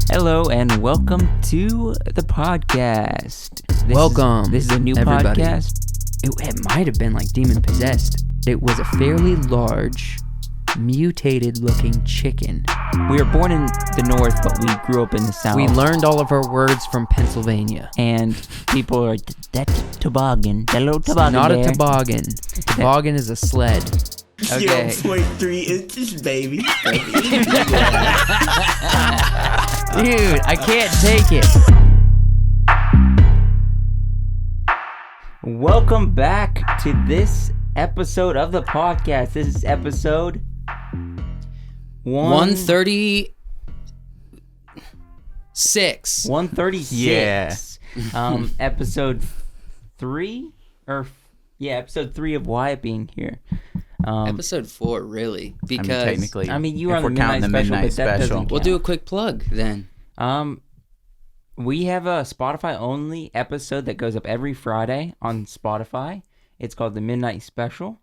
Hello and welcome to the podcast. This is a new everybody. podcast. It might have been like demon possessed. It was a fairly large, mutated looking chicken. We were born in the north, but we grew up in the south. We learned all of our words from Pennsylvania. And people are like, that's toboggan. That little toboggan Not there. a toboggan. Toboggan is a sled. Okay. 0.3 inches, baby. Dude, I can't take it. Welcome back to this episode of the podcast. This is episode 136. 136. Yeah. Episode 3? Episode 3 of Wyatt being here. Episode 4, really. Because technically, you were if on the we're counting midnight special, but that special. doesn't count. we'll do a quick plug then. We have a Spotify-only episode that goes up every Friday on Spotify. It's called the Midnight Special.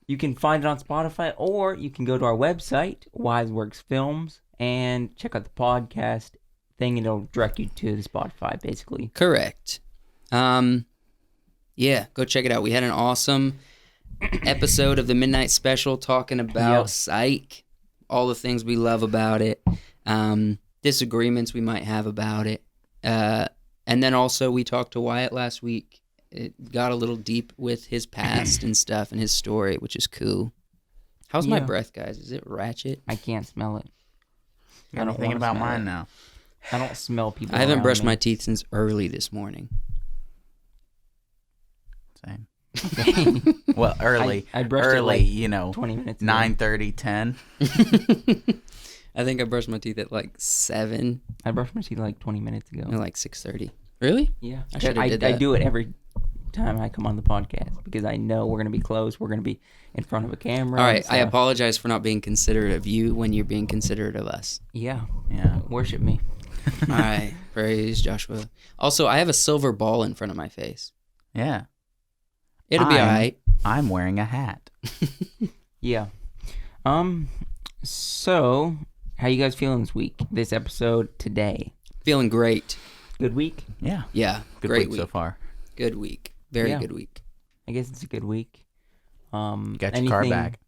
You can find it on Spotify, or you can go to our website, Wiseworks Films, and check out the podcast thing, and it'll direct you to the Spotify, basically. Correct. Yeah, go check it out. We had an awesome episode of the Midnight Special talking about Psych, all the things we love about it, disagreements we might have about it, and then also we talked to Wyatt last week. It got a little deep with his past and stuff and his story, which is cool. How's my breath, guys? Is it ratchet? I can't smell it. I'm thinking about mine now. I don't smell people. I haven't around brushed me. my teeth since early this morning. Same. Well, early. I brushed early, it like 20 minutes ago. 9:30, 10. I think I brushed my teeth at like 7 I brushed my teeth like 20 minutes ago. or like 6:30. Really? Yeah. I should have did I that. do it every time I come on the podcast because I know we're going to be close. We're going to be in front of a camera. All right, so- I apologize for not being considerate of you when you're being considerate of us. Yeah. Yeah. Worship me. All right, praise Joshua. Also, I have a silver ball in front of my face. Yeah. It'll be all right. I'm wearing a hat. Yeah. So, how you guys feeling this week? This episode today? Feeling great. Good week? Yeah. Yeah, Good great week so far. Good week. Very Yeah. good week. I guess it's a good week. You got your car back.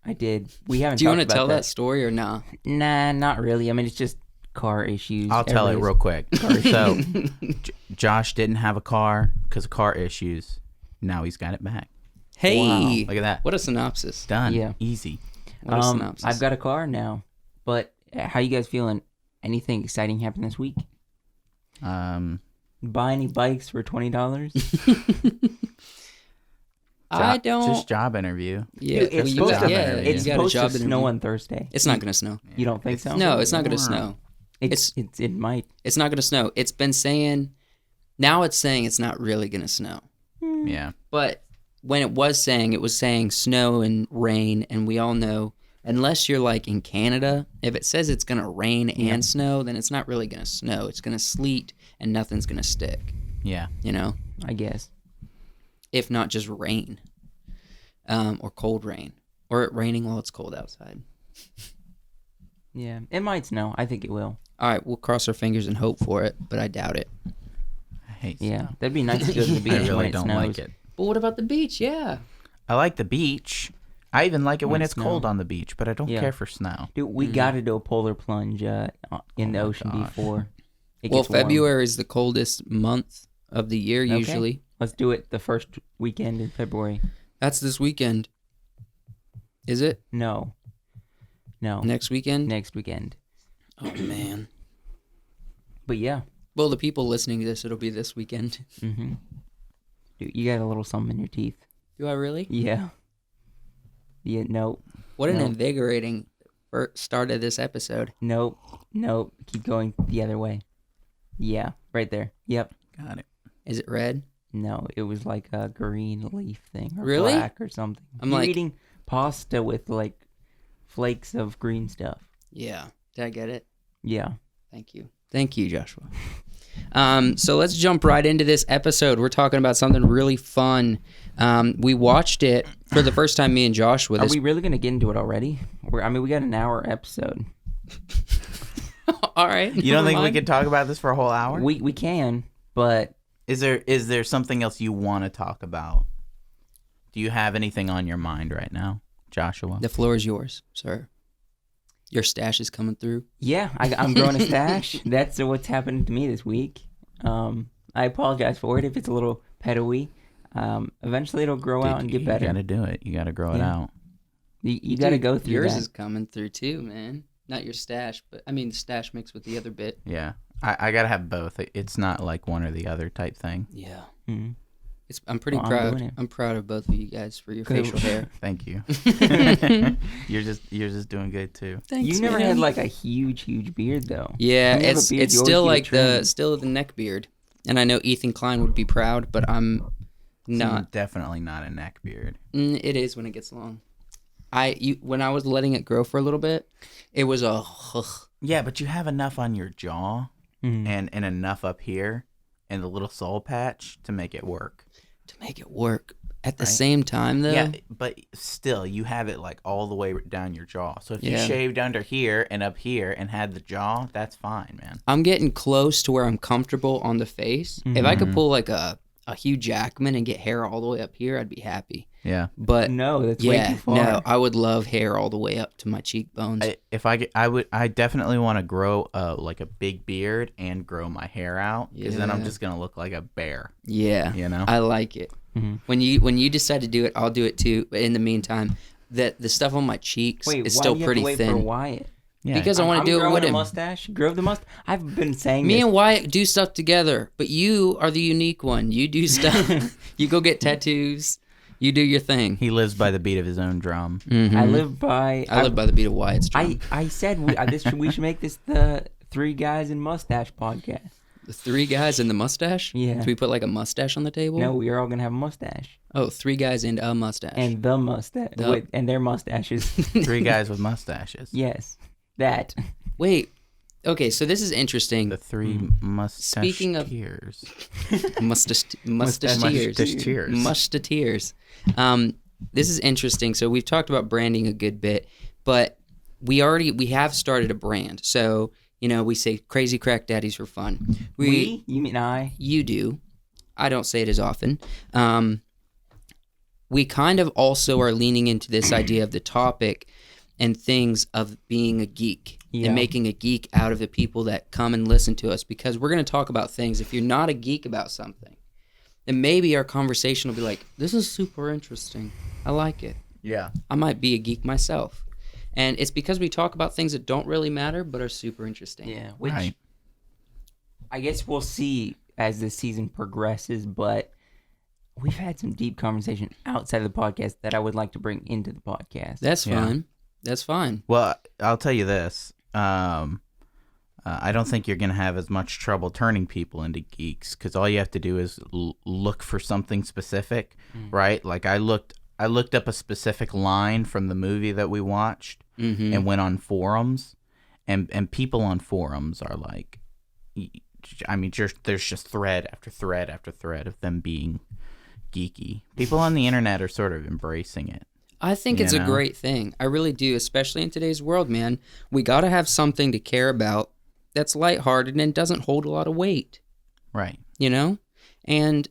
I did. We haven't. Do you want to tell that story or nah? Nah, not really. I mean, it's just car issues. I'll tell it real quick. Everybody's- So, Josh didn't have a car because of car issues. Now he's got it back. Hey, Look at that. what a synopsis. Done. Yeah. Easy. What a synopsis. I've got a car now. But how you guys feeling? Anything exciting happened this week? Buy any bikes for $20? I don't. Just job interview. Yeah, Dude, it's you supposed got, to. yeah, It's you got a supposed job to interview. snow on Thursday. It's not gonna snow. You don't think so? No, it's not gonna snow. It might. It's not gonna snow. It's been saying. Now it's saying it's not really gonna snow. Yeah. But when it was saying snow and rain, and we all know, unless you're like in Canada, if it says it's gonna rain and snow, then it's not really gonna snow. It's gonna sleet and nothing's gonna stick. Yeah. You know, I guess. if not just rain, or cold rain, or it raining while it's cold outside. Yeah, it might snow. I think it will. All right, we'll cross our fingers and hope for it, but I doubt it. I hate Yeah, snow. that'd be nice to go to the beach I when really it don't snows. like it. But what about the beach? Yeah. I like the beach. I even like it when When it's snow. cold on the beach, but I don't Yeah. care for snow. Dude, we got to do a polar plunge in the my ocean gosh. before. It Well, gets warm. February is the coldest month of the year Okay. usually. Let's do it the first weekend in February. That's this weekend. Is it? No. Next weekend? Next weekend. Oh, man. But yeah. Well, the people listening to this, it'll be this weekend. Mm-hmm. Dude, you got a little something in your teeth. Do I really? Yeah. Yeah, nope. What an No. invigorating start of this episode. Nope. Keep going the other way. Yeah, right there. Yep. Got it. Is it red? No, it was like a green leaf thing. Or Really? black or something. I'm You're like- eating pasta with like flakes of green stuff. Yeah. Did I get it? Yeah. Thank you. Thank you, Joshua. So let's jump right into this episode. We're talking about something really fun. We watched it for the first time, me and Joshua. Are we really going to get into it already? We got an hour episode. All right. You don't think we could talk about this for a whole hour? We can, but Is there something else you want to talk about? Do you have anything on your mind right now, Joshua? The floor is yours, sir. Your stash is coming through. yeah, I'm growing a stash. That's what's happened to me this week. I apologize for it if it's a little pedo-y. Eventually it'll grow out and get better. You got to do it. You got to grow it out. You got to go through yours that. is coming through too, man. Not your stash, but I mean the stash mixed with the other bit. Yeah. I got to have both. It's not like one or the other type thing. Yeah. Mm-hmm. I'm pretty Well, proud. I'm proud of both of you guys for your facial hair. Thank you. You're just doing good too. Thanks, You never man. had like a huge beard though. Yeah, You have a it's beard, it's you always still keep it like the trimmed. still the neck beard, and I know Ethan Klein would be proud, but I'm not. Definitely not a neck beard. It is when it gets long. When I was letting it grow for a little bit, it was a. Yeah, but you have enough on your jaw and enough up here and the little soul patch to make it work. To make it work. At the Right. same time, though. Yeah, but still, you have it like all the way down your jaw. So if you Yeah. shaved under here and up here and had the jaw, that's fine, man. I'm getting close to where I'm comfortable on the face. If I could pull like a Hugh Jackman and get hair all the way up here, I'd be happy. Yeah. But No, that's way too far. no, I would love hair all the way up to my cheekbones. I definitely want to grow like a big beard and grow my hair out because then I'm Yeah. just gonna look like a bear. Yeah, You know? I like it. Mhm. When you decide to do it, I'll do it too. But in the meantime, the stuff on my cheeks Wait, is why still do you pretty have to wait for thin. Wyatt? Yeah. Because I want I'm to do it growing with a him. mustache. Grow the mustache. I've been saying Me this. and Wyatt do stuff together, but you are the unique one. You do stuff. You go get tattoos. You do your thing. He lives by the beat of his own drum. I live by. I live by the beat of Wyatt's drum. I said we should make this the Three Guys in Mustache podcast. The three guys and the mustache? Yeah. Do we put like a mustache on the table? No, we are all gonna have a mustache Oh, three guys and a mustache. and the mustache and their mustaches. 3 guys with mustaches. Yes, that. Wait. Okay, so this is interesting. The 3 mustache Speaking of- tears. Mustacheers. Mustacheers. Mustacheers. This is interesting. So we've talked about branding a good bit, but we have started a brand. So, we say crazy crack daddies for fun. We? You mean I? You do. I don't say it as often. We kind of also are leaning into this idea of the topic and things of being a geek Yeah. and making a geek out of the people that come and listen to us, because we're going to talk about things. If you're not a geek about something, then maybe our conversation will be like, this is super interesting. I like it. Yeah. I might be a geek myself. And it's because we talk about things that don't really matter but are super interesting. Yeah. Which Right. I guess we'll see as the season progresses, but we've had some deep conversation outside of the podcast that I would like to bring into the podcast. That's Yeah. fine. That's fine. Well, I'll tell you this. I don't think you're going to have as much trouble turning people into geeks because all you have to do is look for something specific, right? Like I looked up a specific line from the movie that we watched and went on forums, and people on forums are like, I mean, there's just thread after thread after thread of them being geeky. People on the internet are sort of embracing it. I think You it's know? a great thing. I really do, especially in today's world, man. We got to have something to care about that's lighthearted and doesn't hold a lot of weight, Right. And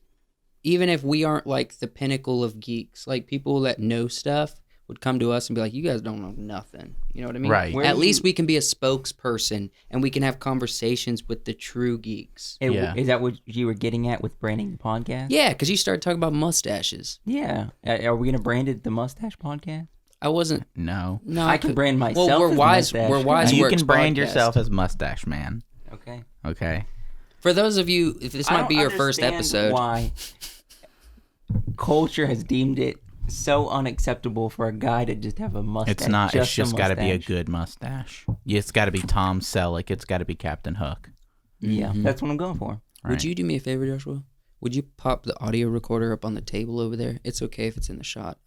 even if we aren't like the pinnacle of geeks, like people that know stuff would come to us and be like, you guys don't know nothing. You know what I mean? Right. Where At do least you- we can be a spokesperson and we can have conversations with the true geeks. Yeah. Is that what you were getting at with branding the podcast? Yeah, because you started talking about mustaches. Yeah. Are we going to brand it the Mustache Podcast? I wasn't. No. No, I can brand myself Well, we're as wise. Mustache. We're wise. You Works can brand podcast. yourself as Mustache Man. Okay. Okay. For those of you, if this I might don't be your first understand episode, Why culture has deemed it so unacceptable for a guy to just have a mustache? It's not. It's a just got to be a mustache. good mustache. It's got to be Tom Selleck. It's got to be Captain Hook. Yeah, that's what I'm going for. would Right. you do me a favor, Joshua? Would you pop the audio recorder up on the table over there? It's okay if it's in the shot.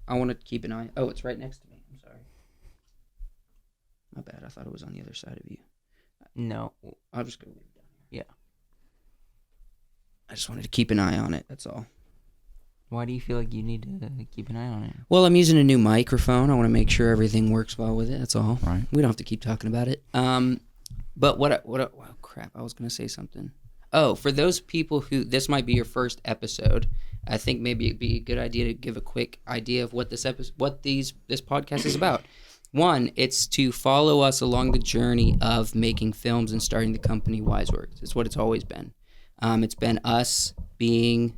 I want to keep an eye. Oh, it's right next to me. I'm sorry. My bad. I thought it was on the other side of you. No. I'll just go. Yeah. I just wanted to keep an eye on it. That's all. Why do you feel like you need to keep an eye on it? Well, I'm using a new microphone. I want to make sure everything works well with it. That's all. Right. We don't have to keep talking about it. But oh, crap, I was going to say something. Oh, for those people who this might be your first episode, I think maybe it'd be a good idea to give a quick idea of what this podcast is about. One, it's to follow us along the journey of making films and starting the company Wiseworks. It's what it's always been. It's been us being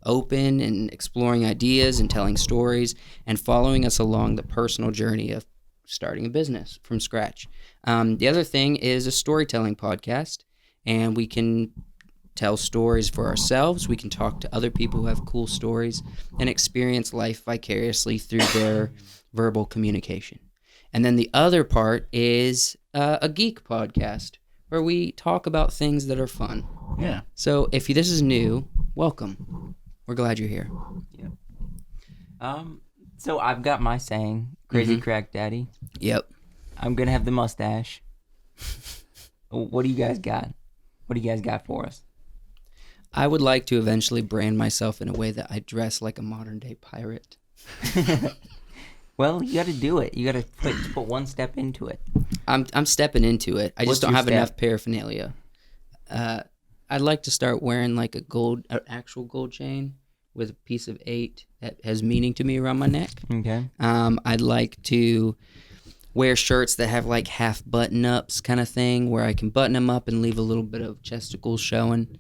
open and exploring ideas and telling stories and following us along the personal journey of starting a business from scratch. The other thing is a storytelling podcast, and we can tell stories for ourselves. We can talk to other people who have cool stories and experience life vicariously through their verbal communication. And then the other part is a geek podcast where we talk about things that are fun. Yeah. So if this is new, welcome. We're glad you're here. Yeah. So I've got my saying, crazy crack daddy. Yep. I'm gonna have the mustache. What do you guys got? What do you guys got for us? I would like to eventually brand myself in a way that I dress like a modern day pirate. Well, you got to do it. You got to put one step into it. I'm stepping into it. I What's just don't your have step? enough paraphernalia. I'd like to start wearing like an actual gold chain with a piece of 8 that has meaning to me around my neck. Okay. I'd like to wear shirts that have like half button ups kind of thing where I can button them up and leave a little bit of chesticles showing.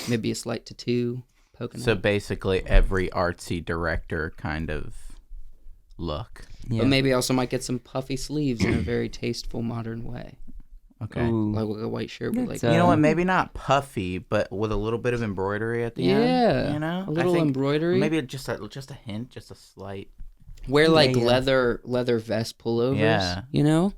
Maybe a slight tattoo poking So out. basically every artsy director kind of look. Yeah. But maybe I also might get some puffy sleeves in a very tasteful modern way. Okay. Ooh. Like a white shirt with like That's, You know what? Maybe not puffy, but with a little bit of embroidery at the end. yeah, You know, a little embroidery. Maybe just a hint, just a slight. Wear like Yeah. leather vest pullovers. Yeah. You know,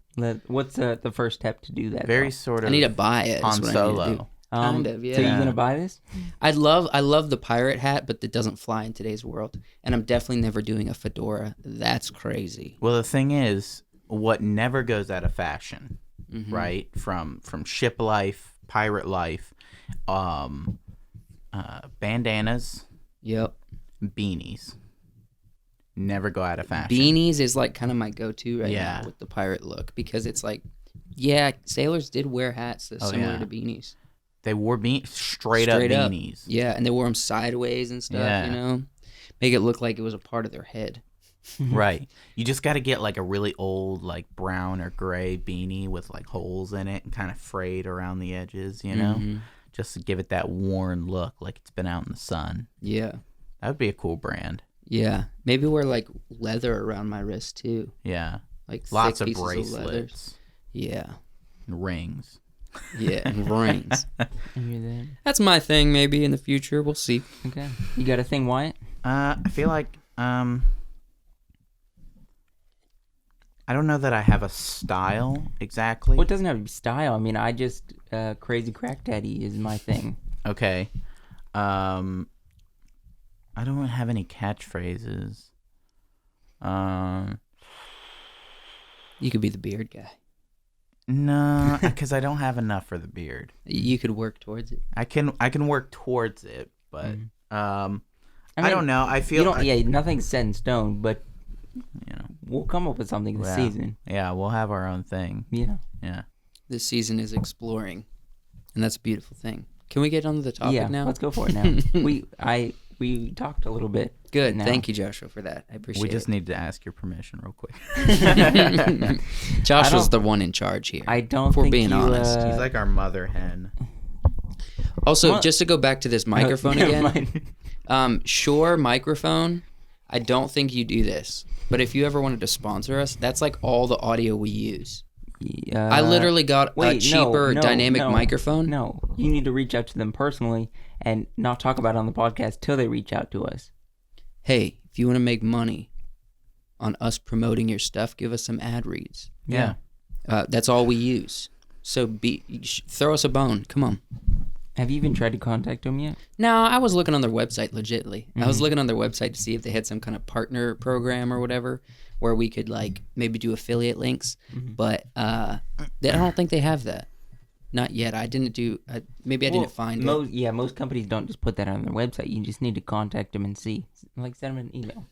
What's the first step to do that? Very though? sort of. I need to buy it. is Han what I need to do. Solo. Kind of, yeah. So you gonna buy this? I love the pirate hat, but it doesn't fly in today's world. And I'm definitely never doing a fedora. That's crazy. Well, the thing is, what never goes out of fashion, Mhm. right? From ship life, pirate life, bandanas, Yep. beanies, never go out of fashion. Beanies is like kind of my go-to right Yeah. now with the pirate look because it's like, yeah, sailors did wear hats that's Oh, similar yeah. to beanies. They wore straight up beanies. Yeah, and they wore them sideways and stuff, Yeah. you know? Make it look like it was a part of their head. Right. You just got to get like a really old, like brown or gray beanie with like holes in it and kind of frayed around the edges, you know? Mhm. Just to give it that worn look, like it's been out in the sun. Yeah. That would be a cool brand. Yeah. Maybe wear like leather around my wrist too. Yeah. Like Lots thick of pieces leather. bracelets, Yeah. and rings. Yeah, and rings. I hear that. That's my thing maybe in the future. We'll see. Okay. You got a thing, Wyatt? I feel like I don't know that I have a style exactly. Well, it doesn't have to be style. I mean, I just crazy crack daddy is my thing. Okay. I don't have any catchphrases. You could be the beard guy. No, because I don't have enough for the beard. You could work towards it. I can work towards it, but Mhm. I mean, don't know. I feel You don't. Yeah, nothing's set in stone, but you know. we'll come up with something this Yeah. season. Yeah, we'll have our own thing. Yeah. Yeah. This season is exploring, and that's a beautiful thing. Can we get on to the topic Yeah. now? Let's go for it now. we talked a little bit. Good. now. Thank you, Joshua, for that. I appreciate We just it. need to ask your permission real quick. Joshua's I the one in charge here. I don't. If we're think being you, honest. He's like our mother hen. Also, What? just to go back to this microphone Never again, mind. Shure microphone, I don't think you do this. But if you ever wanted to sponsor us, that's like all the audio we use. I literally got a wait, cheaper no, dynamic no, microphone. No, you need to reach out to them personally and not talk about it on the podcast till they reach out to us. Hey, if you want to make money on us promoting your stuff, give us some ad reads. Yeah. That's all we use. So throw us a bone. Come on. Have you even tried to contact them yet? No, I was looking on their website legitly. I was looking on their website to see if they had some kind of partner program or whatever where we could like maybe do affiliate links. But I don't think they have that. Not yet. I didn't do. Maybe I didn't find it. Yeah, most companies don't just put that on their website. You just need to contact them and see. Like, send them an email.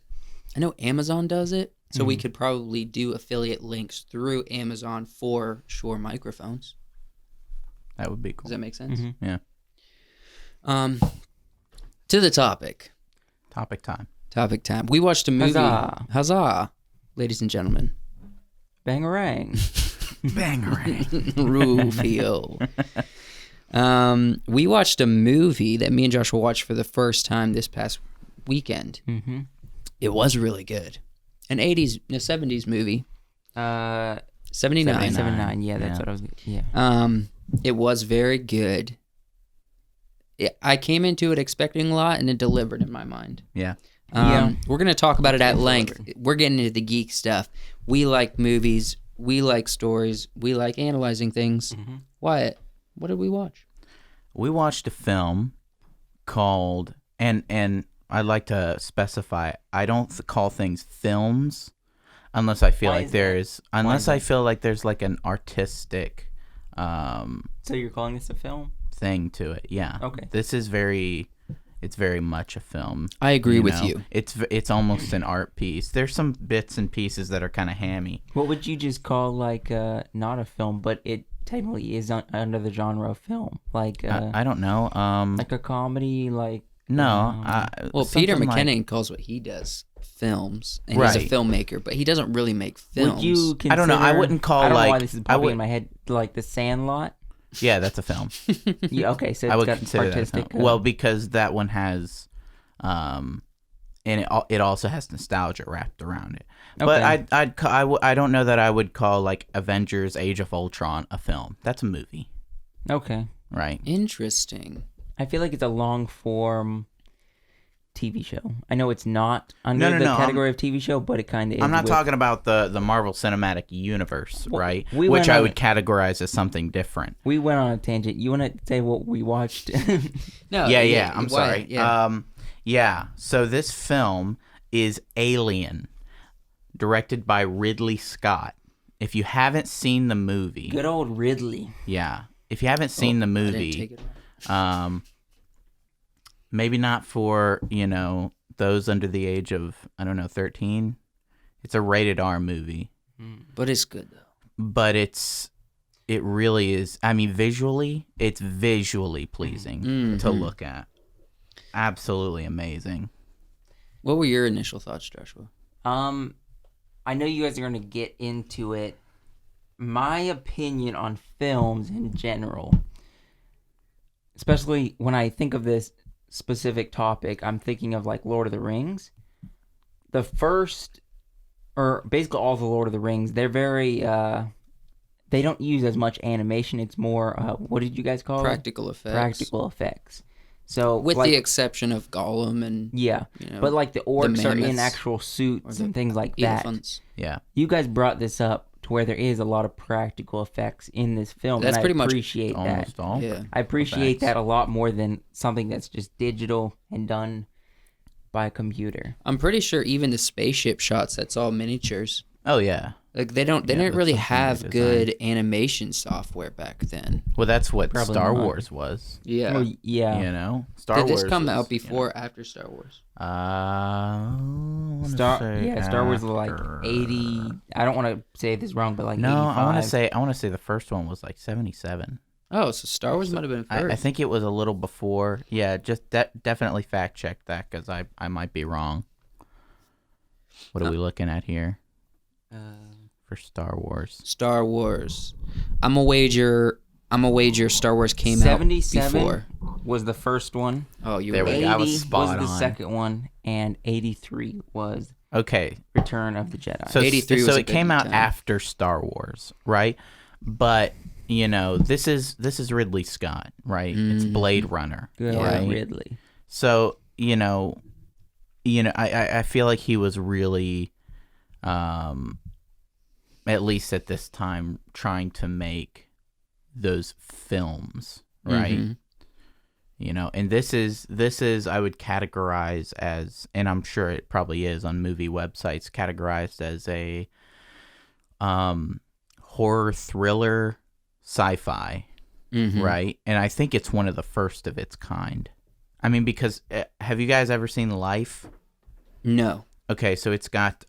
I know Amazon does it, so we could probably do affiliate links through Amazon for Shure microphones. That would be cool. Does that make sense? Mm-hmm. Yeah. To the topic. Topic time. Topic time. We watched a movie. Huzzah. Huzzah, ladies and gentlemen. Bangarang. Bangarang. Rufio. We watched a movie that me and Joshua watched for the first time this past weekend. Mm-hmm. It was really good. An 70s movie. 79. 79. Yeah, that's what I was. Yeah. It was very good. I came into it expecting a lot, and it delivered in my mind. Yeah. We're going to talk about it at length. We're getting into the geek stuff. We like movies. We like stories. We like analyzing things. Mm-hmm. Wyatt, what did we watch? We watched a film called, and I'd like to specify, I don't call things films unless I feel like there's, I feel like there's like an artistic So you're calling this a film? thing to it. Yeah. Okay. This is it's very much a film. I agree with you. It's almost an art piece. There's some bits and pieces that are kind of hammy. What would you just call like not a film, but it technically is under the genre of film? Like I don't know. like a comedy, like No. Well, Peter something like- McKinnon calls what he does films, and Right. he's a filmmaker, but he doesn't really make films. Would you consider, I don't know. I wouldn't call I don't know why like this is I popping would. in my head, like The Sandlot. Yeah, that's a film. Yeah, okay, so I it's would got consider that a artistic. film. Well, because that one has, and it also has nostalgia wrapped around it. Okay. But I don't know that I would call like Avengers: Age of Ultron a film. That's a movie, Okay, right? Interesting. I feel like it's a long form TV show. I know it's not under No, the no, category of TV show, but it kind of is. I'm not with- talking about the Marvel Cinematic Universe, Well, right? we Which went I on would it. categorize as something different. We went on a tangent. You want to say what we watched? No. Yeah. I'm sorry. Yeah. Yeah. So this film is Alien, directed by Ridley Scott. If you haven't seen the movie, Good old Ridley. yeah. If you haven't seen the I didn't movie, take it. maybe not for, those under the age of, 13. It's a rated R movie, But it's good though. but it really is. I mean, visually, it's visually pleasing to look at. Absolutely amazing. What were your initial thoughts, Joshua? I know you guys are going to get into it. My opinion on films in general, especially when I think of this specific topic, I'm thinking of like Lord of the Rings. The first, or basically all the Lord of the Rings, they're very, they don't use as much animation. It's more, what did you guys call Practical it? effects. Practical effects. So With like, the exception of Gollum and yeah, you know, but like the orcs are in mammoths actual suits and things like that. elephants. Yeah. You guys brought this up to where there is a lot of practical effects in this film. That's and pretty I much appreciate that. Almost all. Yeah. I appreciate effects. that a lot more than something that's just digital and done by a computer. I'm pretty sure even the spaceship shots, that's all miniatures. Oh, yeah. Like they didn't that's really something have they good animation software back then. Well, that's what Probably Star not. Wars was. Yeah. Well, yeah. Star Did Wars this come was, out before or after Star Wars? I wanna say Star Wars was like after. 80. I don't want to say this wrong, but like No, 85. I want to say the first one was like 77. Oh, so Star Wars might have been first. I think it was a little before. Yeah, just definitely fact check that because I might be wrong. What are we looking at here for Star Wars? Star Wars. I'm a wager Star Wars came out 77 before. was the first one. Oh, you There were we right. go. I 80 was spot the on. second one, and 83 was Okay, Return of the Jedi. so 83 was so a it good came out time. after Star Wars, right? But this is Ridley Scott, right? It's Blade Runner, Good Yeah. old right? Ridley. So I feel like he was really, at least at this time, trying to make those films, right? Mhm. And this is I would categorize as, and I'm sure it probably is on movie websites, categorized as a horror thriller sci-fi, right? And I think it's one of the first of its kind. I mean, because have you guys ever seen Life? No. Okay, so it's got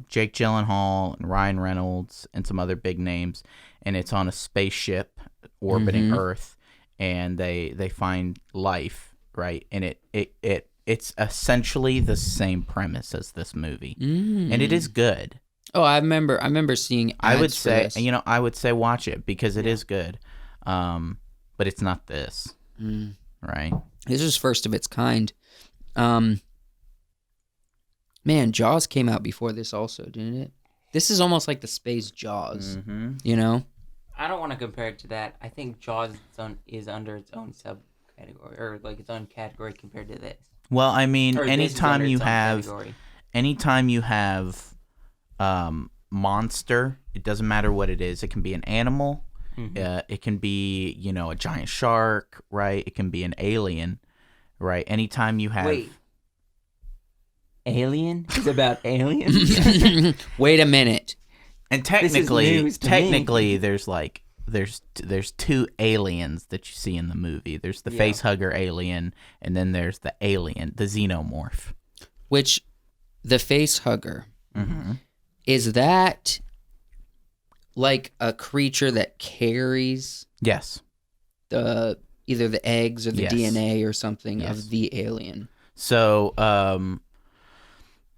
Jake Gyllenhaal and Ryan Reynolds and some other big names, and it's on a spaceship orbiting Earth, and they find life, right? And it's essentially the same premise as this movie, and it is good. Oh, I remember seeing ads I would for say, this. I would say watch it because it is good, but it's not this, right? This is first of its kind. Man, Jaws came out before this also, didn't it? This is almost like the space Jaws, you know? I don't want to compare it to that. I think Jaws is under its own subcategory, or like its own category compared to this. Well, I mean, Or this is under its own category. anytime you have monster, it doesn't matter what it is. It can be an animal. It can be, a giant shark, right? It can be an alien, right? Anytime you have... Wait. Alien? It's about aliens? Wait a minute. And technically, there's two aliens that you see in the movie. There's the face hugger alien, and then there's the alien, the xenomorph. Which, the face hugger, is that like a creature that carries Yes. either the eggs or the Yes. DNA or something Yes. of the alien? So,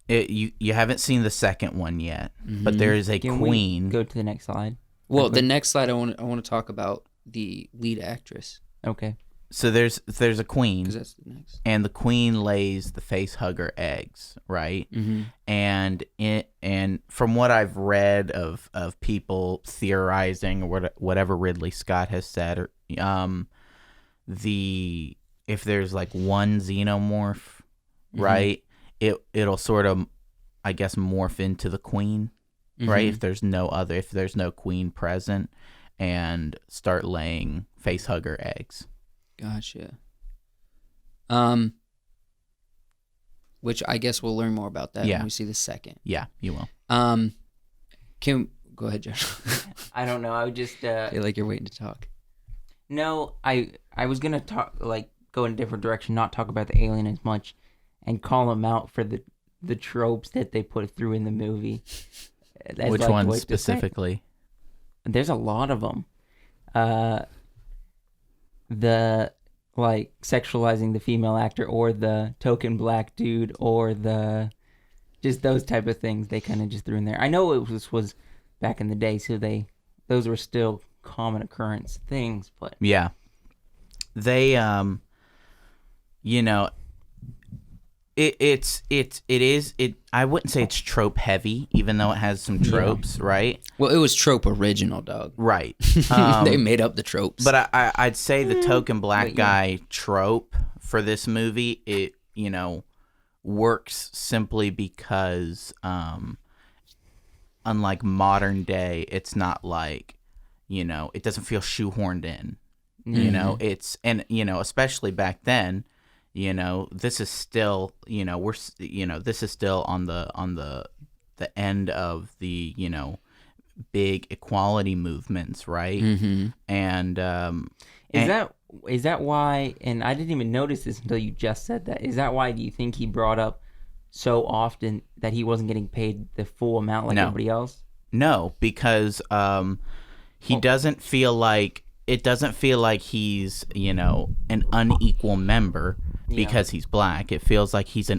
you haven't seen the second one yet, but there is a Can queen. we go to the next slide? Well, Okay. the next slide I want to talk about the lead actress, Okay. So there's a queen, because that's the next. and the queen lays the face hugger eggs, right? And from what I've read of people theorizing or whatever Ridley Scott has said, or if there's like one xenomorph, right, it'll sort of, I guess, morph into the queen, right? If there's no queen present, and start laying face hugger eggs. Gotcha. Which I guess we'll learn more about that when we see the second. Yeah, you will. Go ahead, Josh. I don't know. I would just... I feel like you're waiting to talk. No, I was going to go in a different direction, not talk about the alien as much, and call them out for the tropes that they put through in the movie. That's Which like one what to say. specifically? There's a lot of them. The sexualizing the female actor, or the token black dude, or just those type of things they kind of just threw in there. I know it was back in the day, so those were still common occurrence things, but Yeah. They I wouldn't say it's trope heavy, even though it has some tropes, right? Well, it was trope original, dog. Right. They made up the tropes. But I'd say the token black guy trope for this movie, it works simply because unlike modern day, it's not like, it doesn't feel shoehorned in. It's, and especially back then, this is still, this is still on the end of the, big equality movements, right? And is that why? And I didn't even notice this until you just said that. Is that why do you think he brought up so often that he wasn't getting paid the full amount like everybody else? No, because he doesn't feel like he's an unequal member because he's black. It feels like he's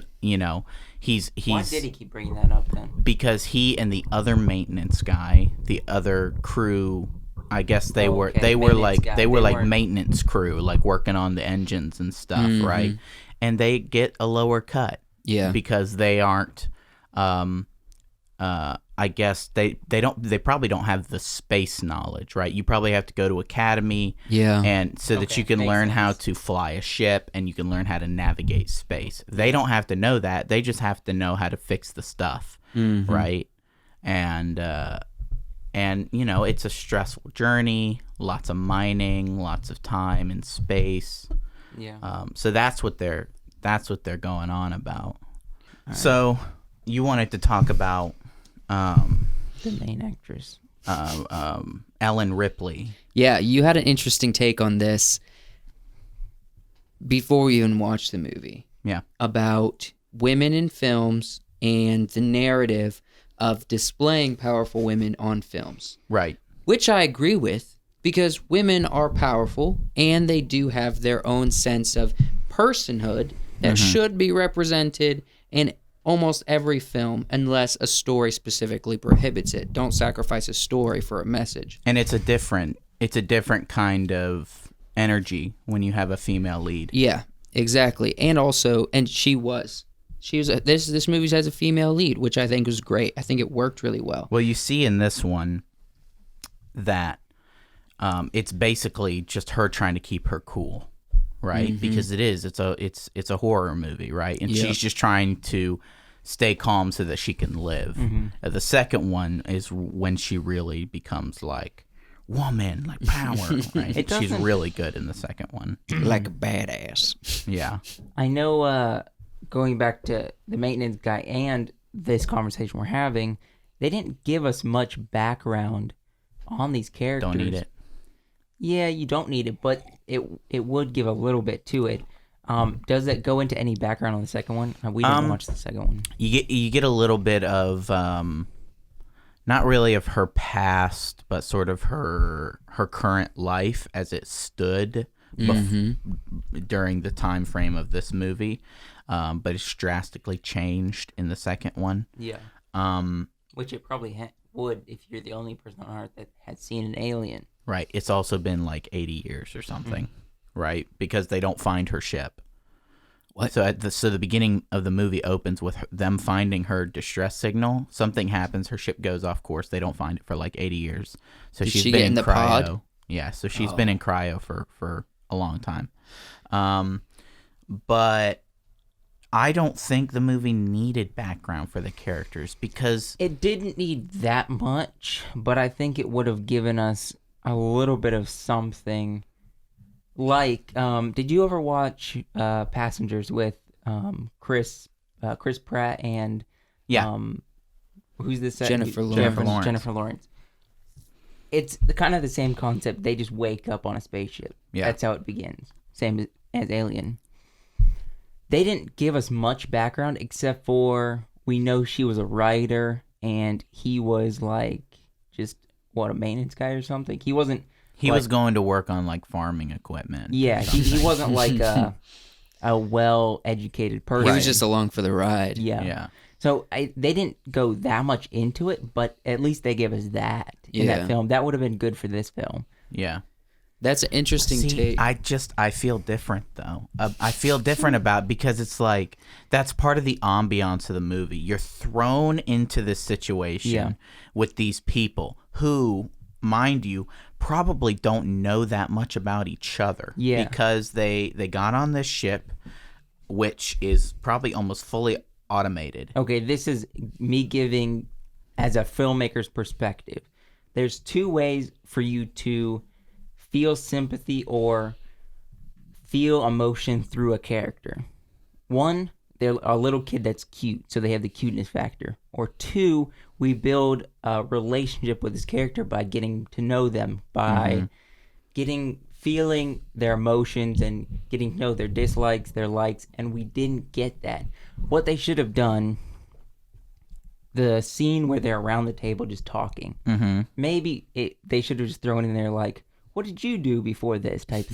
he's Why did he keep bringing that up then? Because he and the other maintenance guy, the other crew, I guess they were like maintenance crew, like working on the engines and stuff, right? And they get a lower cut, because they aren't. I guess they probably don't have the space knowledge, right? You probably have to go to academy, and so that you can learn how to fly a ship, and you can learn how to navigate space. They don't have to know that; they just have to know how to fix the stuff, right? And it's a stressful journey, lots of mining, lots of time in space. So that's what they're going on about. Right. So you wanted to talk about the main actress. Ellen Ripley. Yeah, you had an interesting take on this before we even watched the movie. Yeah. About women in films and the narrative of displaying powerful women on films. Right. Which I agree with, because women are powerful and they do have their own sense of personhood that should be represented in almost every film, unless a story specifically prohibits it. Don't sacrifice a story for a message. And it's a different kind of energy when you have a female lead. Yeah, exactly. And also, and this movie has a female lead, which I think was great. I think it worked really well. Well, you see in this one that it's basically just her trying to keep her cool, right? Because it's a horror movie, right? And she's just trying to stay calm so that she can live. The second one is when she really becomes like woman, like power, right? She's really good in the second one. Like a badass. Yeah. I know, going back to the maintenance guy and this conversation we're having, they didn't give us much background on these characters. Don't need it. Yeah, you don't need it, but it would give a little bit to it. Does it go into any background on the second one? We didn't watch the second one. You get a little bit of not really of her past, but sort of her current life as it stood during the time frame of this movie. But it's drastically changed in the second one. Yeah. Which it probably would if you're the only person on Earth that has seen an alien. Right. It's also been like 80 years or something, right? Because they don't find her ship. What? So the beginning of the movie opens with them finding her distress signal. Something happens. Her ship goes off course. They don't find it for like 80 years. So Did she's she been get in the cryo. pod? Yeah. So she's been in cryo for a long time. But I don't think the movie needed background for the characters because it didn't need that much, but I think it would have given us a little bit of something. Like, did you ever watch Passengers with Chris Pratt and who's this? Jennifer Lawrence. Jennifer Lawrence. It's kind of the same concept. They just wake up on a spaceship. Yeah. That's how it begins. Same as Alien. They didn't give us much background except for we know she was a writer and he was like just a maintenance guy or something. He wasn't. He was going to work on like farming equipment. Yeah, he wasn't like a well-educated person. He was just along for the ride. Yeah. So they didn't go that much into it, but at least they gave us that in that film. That would have been good for this film. Yeah. That's an interesting take. I feel different though. I feel different about because it's like that's part of the ambiance of the movie. You're thrown into this situation with these people who, mind you, probably don't know that much about each other. Yeah. Because they got on this ship, which is probably almost fully automated. Okay, this is me giving as a filmmaker's perspective. There's two ways for you to feel sympathy or feel emotion through a character. One, they're a little kid that's cute, so they have the cuteness factor. Or two, we build a relationship with this character by getting to know them, by feeling their emotions and getting to know their dislikes, their likes, and we didn't get that. What they should have done, the scene where they're around the table just talking, maybe they should have just thrown in there like, what did you do before this type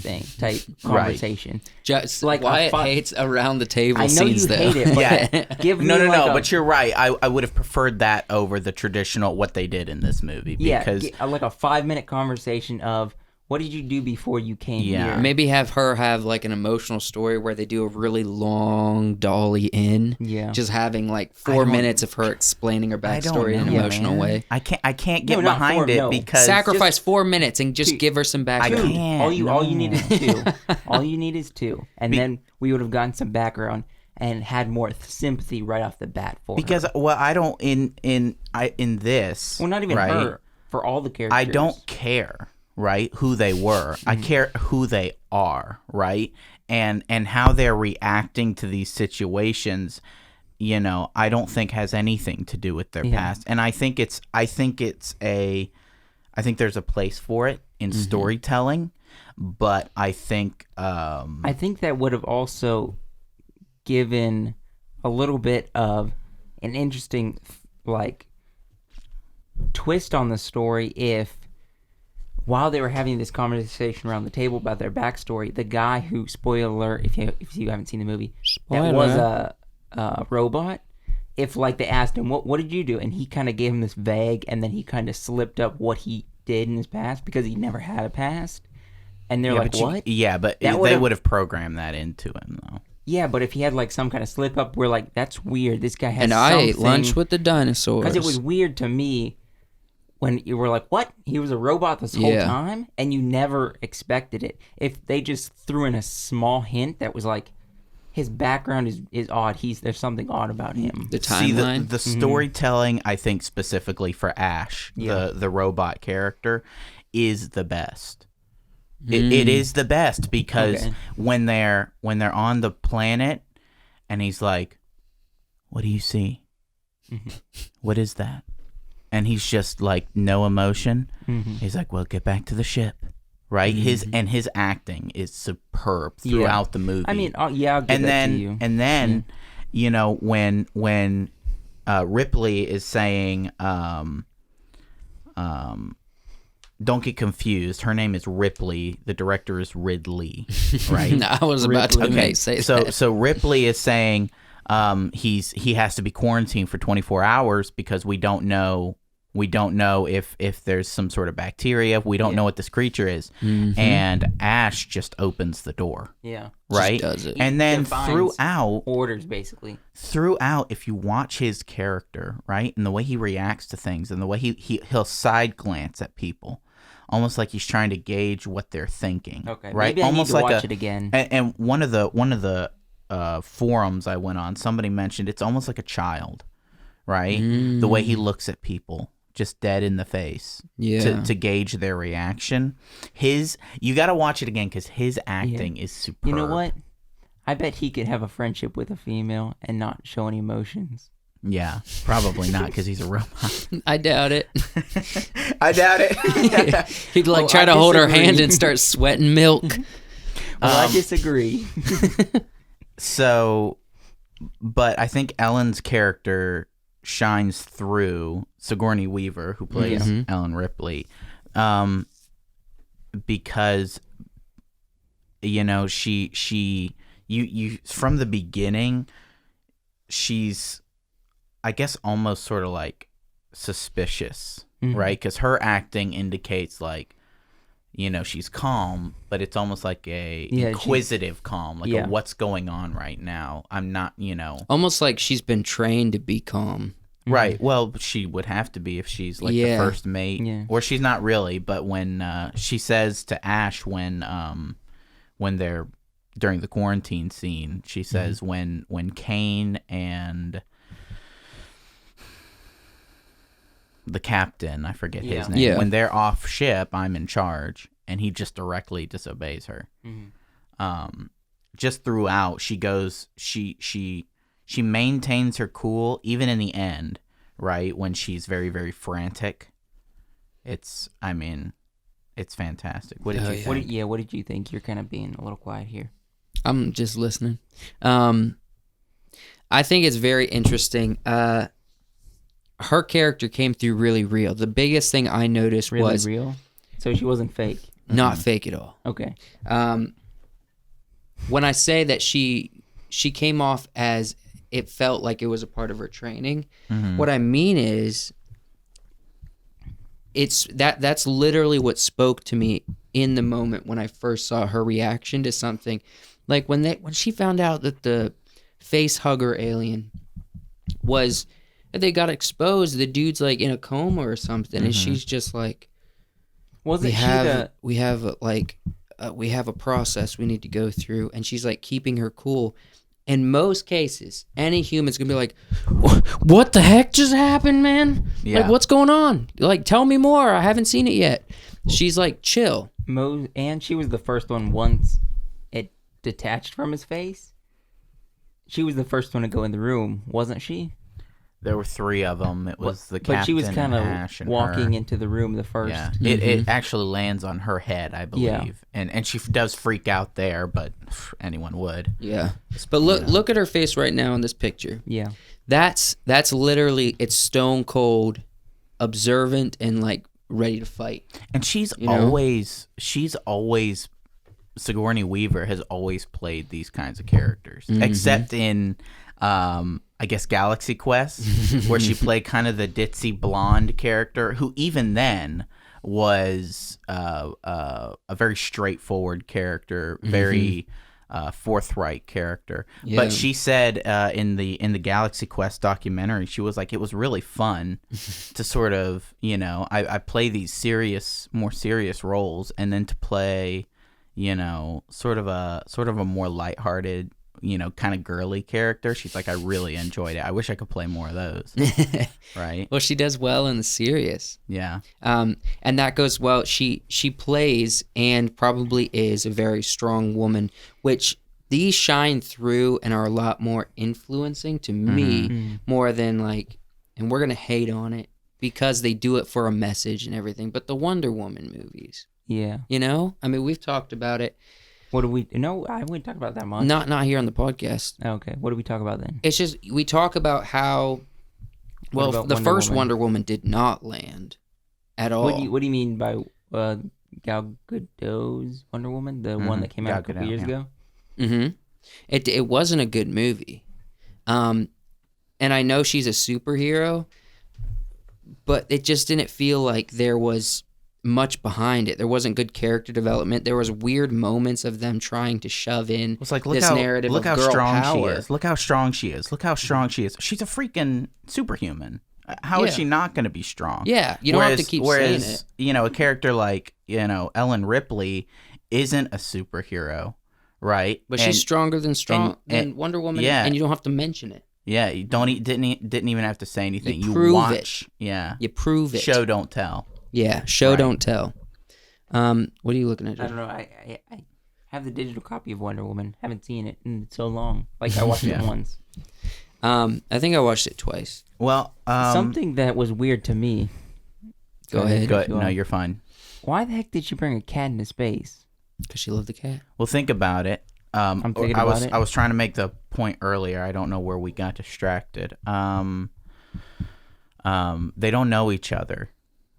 conversation? Just like Wyatt hates around the table I know scenes, you though. hate it, but give me No, but you're right. I would have preferred that over the traditional what they did in this movie. Because like a 5-minute conversation of what did you do before you came here? Maybe have her have like an emotional story where they do a really long dolly in. Yeah. Just having like 4 minutes of her explaining her backstory in an emotional way. I can't get behind it because sacrifice 4 minutes and just give her some background. I can't. All you need is two. All you need is two, and then we would have gotten some background and had more sympathy right off the bat for her. Because I don't in this. Well, not even her. For all the characters, I don't care. Right, who they were. I care who they are, right? And how they're reacting to these situations, I don't think has anything to do with their past. And I think it's a I think there's a place for it in storytelling, but I think that would have also given a little bit of an interesting like twist on the story if while they were having this conversation around the table about their backstory, the guy who, spoiler alert, if you haven't seen the movie, that was a robot. If like they asked him, what did you do? And he kind of gave him this vague, and then he kind of slipped up what he did in his past because he never had a past. And they're like, what? But they would have programmed that into him, though. Yeah, but if he had like some kind of slip up, we're like, that's weird. This guy has And I ate lunch with the dinosaurs. Because it was weird to me when you were like, what? He was a robot this whole time? And you never expected it. If they just threw in a small hint that was like, his background is odd. There's something odd about him. The timeline. See, the storytelling, I think specifically for Ash, the robot character, is the best. It is the best because when they're on the planet and he's like, what do you see? What is that? And he's just like no emotion. He's like, well, get back to the ship. Right? His acting is superb throughout the movie. I mean, I'll give that to you. And then, you know, when Ripley is saying, don't get confused. Her name is Ripley. The director is Ridley, right? No, I was about to say that. So Ripley is saying he has to be quarantined for 24 hours because we don't know if there's some sort of bacteria. We don't know what this creature is. And Ash just opens the door. Yeah. Right? Just does it. And then throughout orders basically. Throughout, if you watch his character, right, and the way he reacts to things and the way he'll side glance at people, almost like he's trying to gauge what they're thinking. Okay. Right? Maybe almost I need to watch it again. And one of the forums I went on, somebody mentioned it's almost like a child, right? The way he looks at people. Just dead in the face to gauge their reaction. You got to watch it again because his acting is superb. You know what? I bet he could have a friendship with a female and not show any emotions. Yeah, probably not because he's a robot. I doubt it. I doubt it. He'd try to hold her hand and start sweating milk. I disagree. So, but I think Ellen's character shines through Sigourney Weaver, who plays Ellen Ripley, because you know you from the beginning, she's, I guess, almost sort of like suspicious, right? Because her acting indicates like, you know, she's calm, but it's almost like a inquisitive calm, like a what's going on right now. I'm not, you know. Almost like she's been trained to be calm. Right. Well, she would have to be if she's like the first mate. Yeah. Or she's not really, but when she says to Ash when they're during the quarantine scene, she says when Kane and the captain, I forget his name, when they're off ship, I'm in charge, and he just directly disobeys her. Just throughout, she maintains her cool even in the end, right, when she's very, very frantic. It's fantastic. What did you think? You're kind of being a little quiet here. I'm just listening. I think it's very interesting. Her character came through really real. The biggest thing I noticed was real. So she wasn't fake. Not fake at all. Okay. When I say that she came off as it felt like it was a part of her training, what I mean is that's literally what spoke to me in the moment when I first saw her reaction to something. Like when she found out that the face hugger alien was, they got exposed, the dude's like in a coma or something, and she's just like, we have a process we need to go through, and she's like keeping her cool. In most cases, any human's gonna be like, what the heck just happened, man? Like, what's going on? Like, tell me more. I haven't seen it yet. She's like, chill. And she was the first one once it detached from his face. She was the first one to go in the room, wasn't she? There were 3 of them. It was the captain, but she was kind of Ash, and walking her. into the room the first. Yeah, it actually lands on her head, I believe, and she does freak out there, but anyone would. Yeah, but look at her face right now in this picture. Yeah, That's literally, it's stone cold, observant, and like ready to fight. And she's always Sigourney Weaver has always played these kinds of characters, except in I guess Galaxy Quest, where she played kind of the ditzy blonde character, who even then was a very straightforward character, very forthright character. Yeah. But she said in the Galaxy Quest documentary, she was like, it was really fun to sort of, I play these more serious roles, and then to play, sort of a more lighthearted, kind of girly character. She's like, I really enjoyed it. I wish I could play more of those. Right? Well, she does well in the serious. Yeah. And that goes well. She plays and probably is a very strong woman, which these shine through and are a lot more influencing to me, more than like, and we're gonna hate on it because they do it for a message and everything. But the Wonder Woman movies, yeah. I mean, we've talked about it. What do we? No, I wouldn't talk about that much. Not here on the podcast. Okay, what do we talk about then? It's just we talk about how. What Well, about the Wonder first Woman? Wonder Woman did not land at all. What do you mean by Gal Gadot's Wonder Woman, the one that came out a couple years ago? Mm-hmm. It wasn't a good movie, and I know she's a superhero, but it just didn't feel like there was much behind it. There wasn't good character development. There was weird moments of them trying to shove in It's like, this narrative look of how girl strong power. she is. Look how strong she is. Look how strong she is. She's a freaking superhuman. How is Yeah. she not going to be strong? Yeah, you don't have to keep saying it. A character like, Ellen Ripley isn't a superhero, right? But And- she's stronger than Wonder Woman, yeah. and you don't have to mention it. Yeah, you didn't even have to say anything. You You prove watch. Yeah. You prove it. Show, don't tell. Yeah, show, Right. don't tell. What are you looking at, I Joe? don't know. I have the digital copy of Wonder Woman. Haven't seen it in so long. Like I watched it once. I think I watched it twice. Well, Something that was weird to me. Go ahead. Go ahead. No, you're fine. Why the heck did she bring a cat into space? Because she loved the cat. Well, think about it. I'm thinking about it. I was trying to make the point earlier. I don't know where we got distracted. They don't know each other,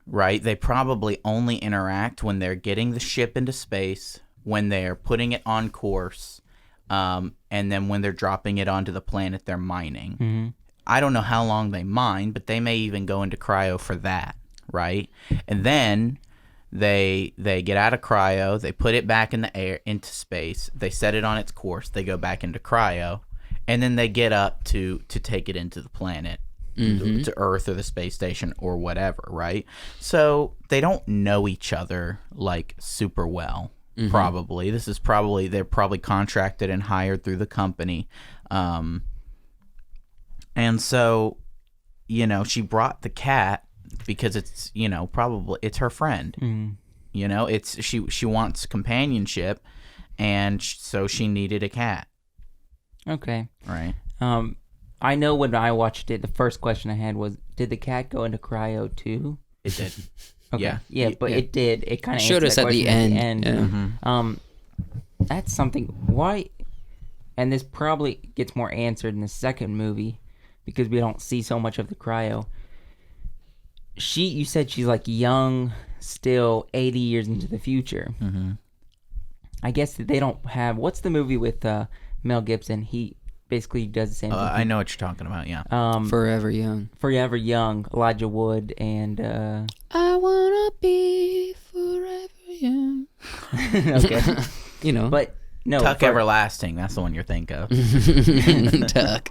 right? They probably only interact when they're getting the ship into space, when they're putting it on course, and then when they're dropping it onto the planet they're mining. Mm-hmm. I don't know how long they mine, but they may even go into cryo for that, right? And then they get out of cryo, they put it back in the air, into space, they set it on its course, they go back into cryo, and then they get up to take it into the planet, to Earth or the space station or whatever, right? So they don't know each other like super well. Probably they're probably contracted and hired through the company, and so she brought the cat because it's probably it's her friend. It's she wants companionship, and so she needed a cat, Okay. right? I know when I watched it, the first question I had was, did the cat go into cryo too? It did. Okay. Yeah. But it did. It kind of Showed us at the end. Yeah. That's something. Why? And this probably gets more answered in the second movie because we don't see so much of the cryo. You said she's like young, still 80 years into the future. I guess that they don't have. What's the movie with Mel Gibson? He basically does the same thing. I know what you're talking about. Yeah. Forever Young. Forever Young, Elijah Wood, and I wanna be forever young. okay, but no, Tuck Everlasting. That's the one you're thinking of. Tuck.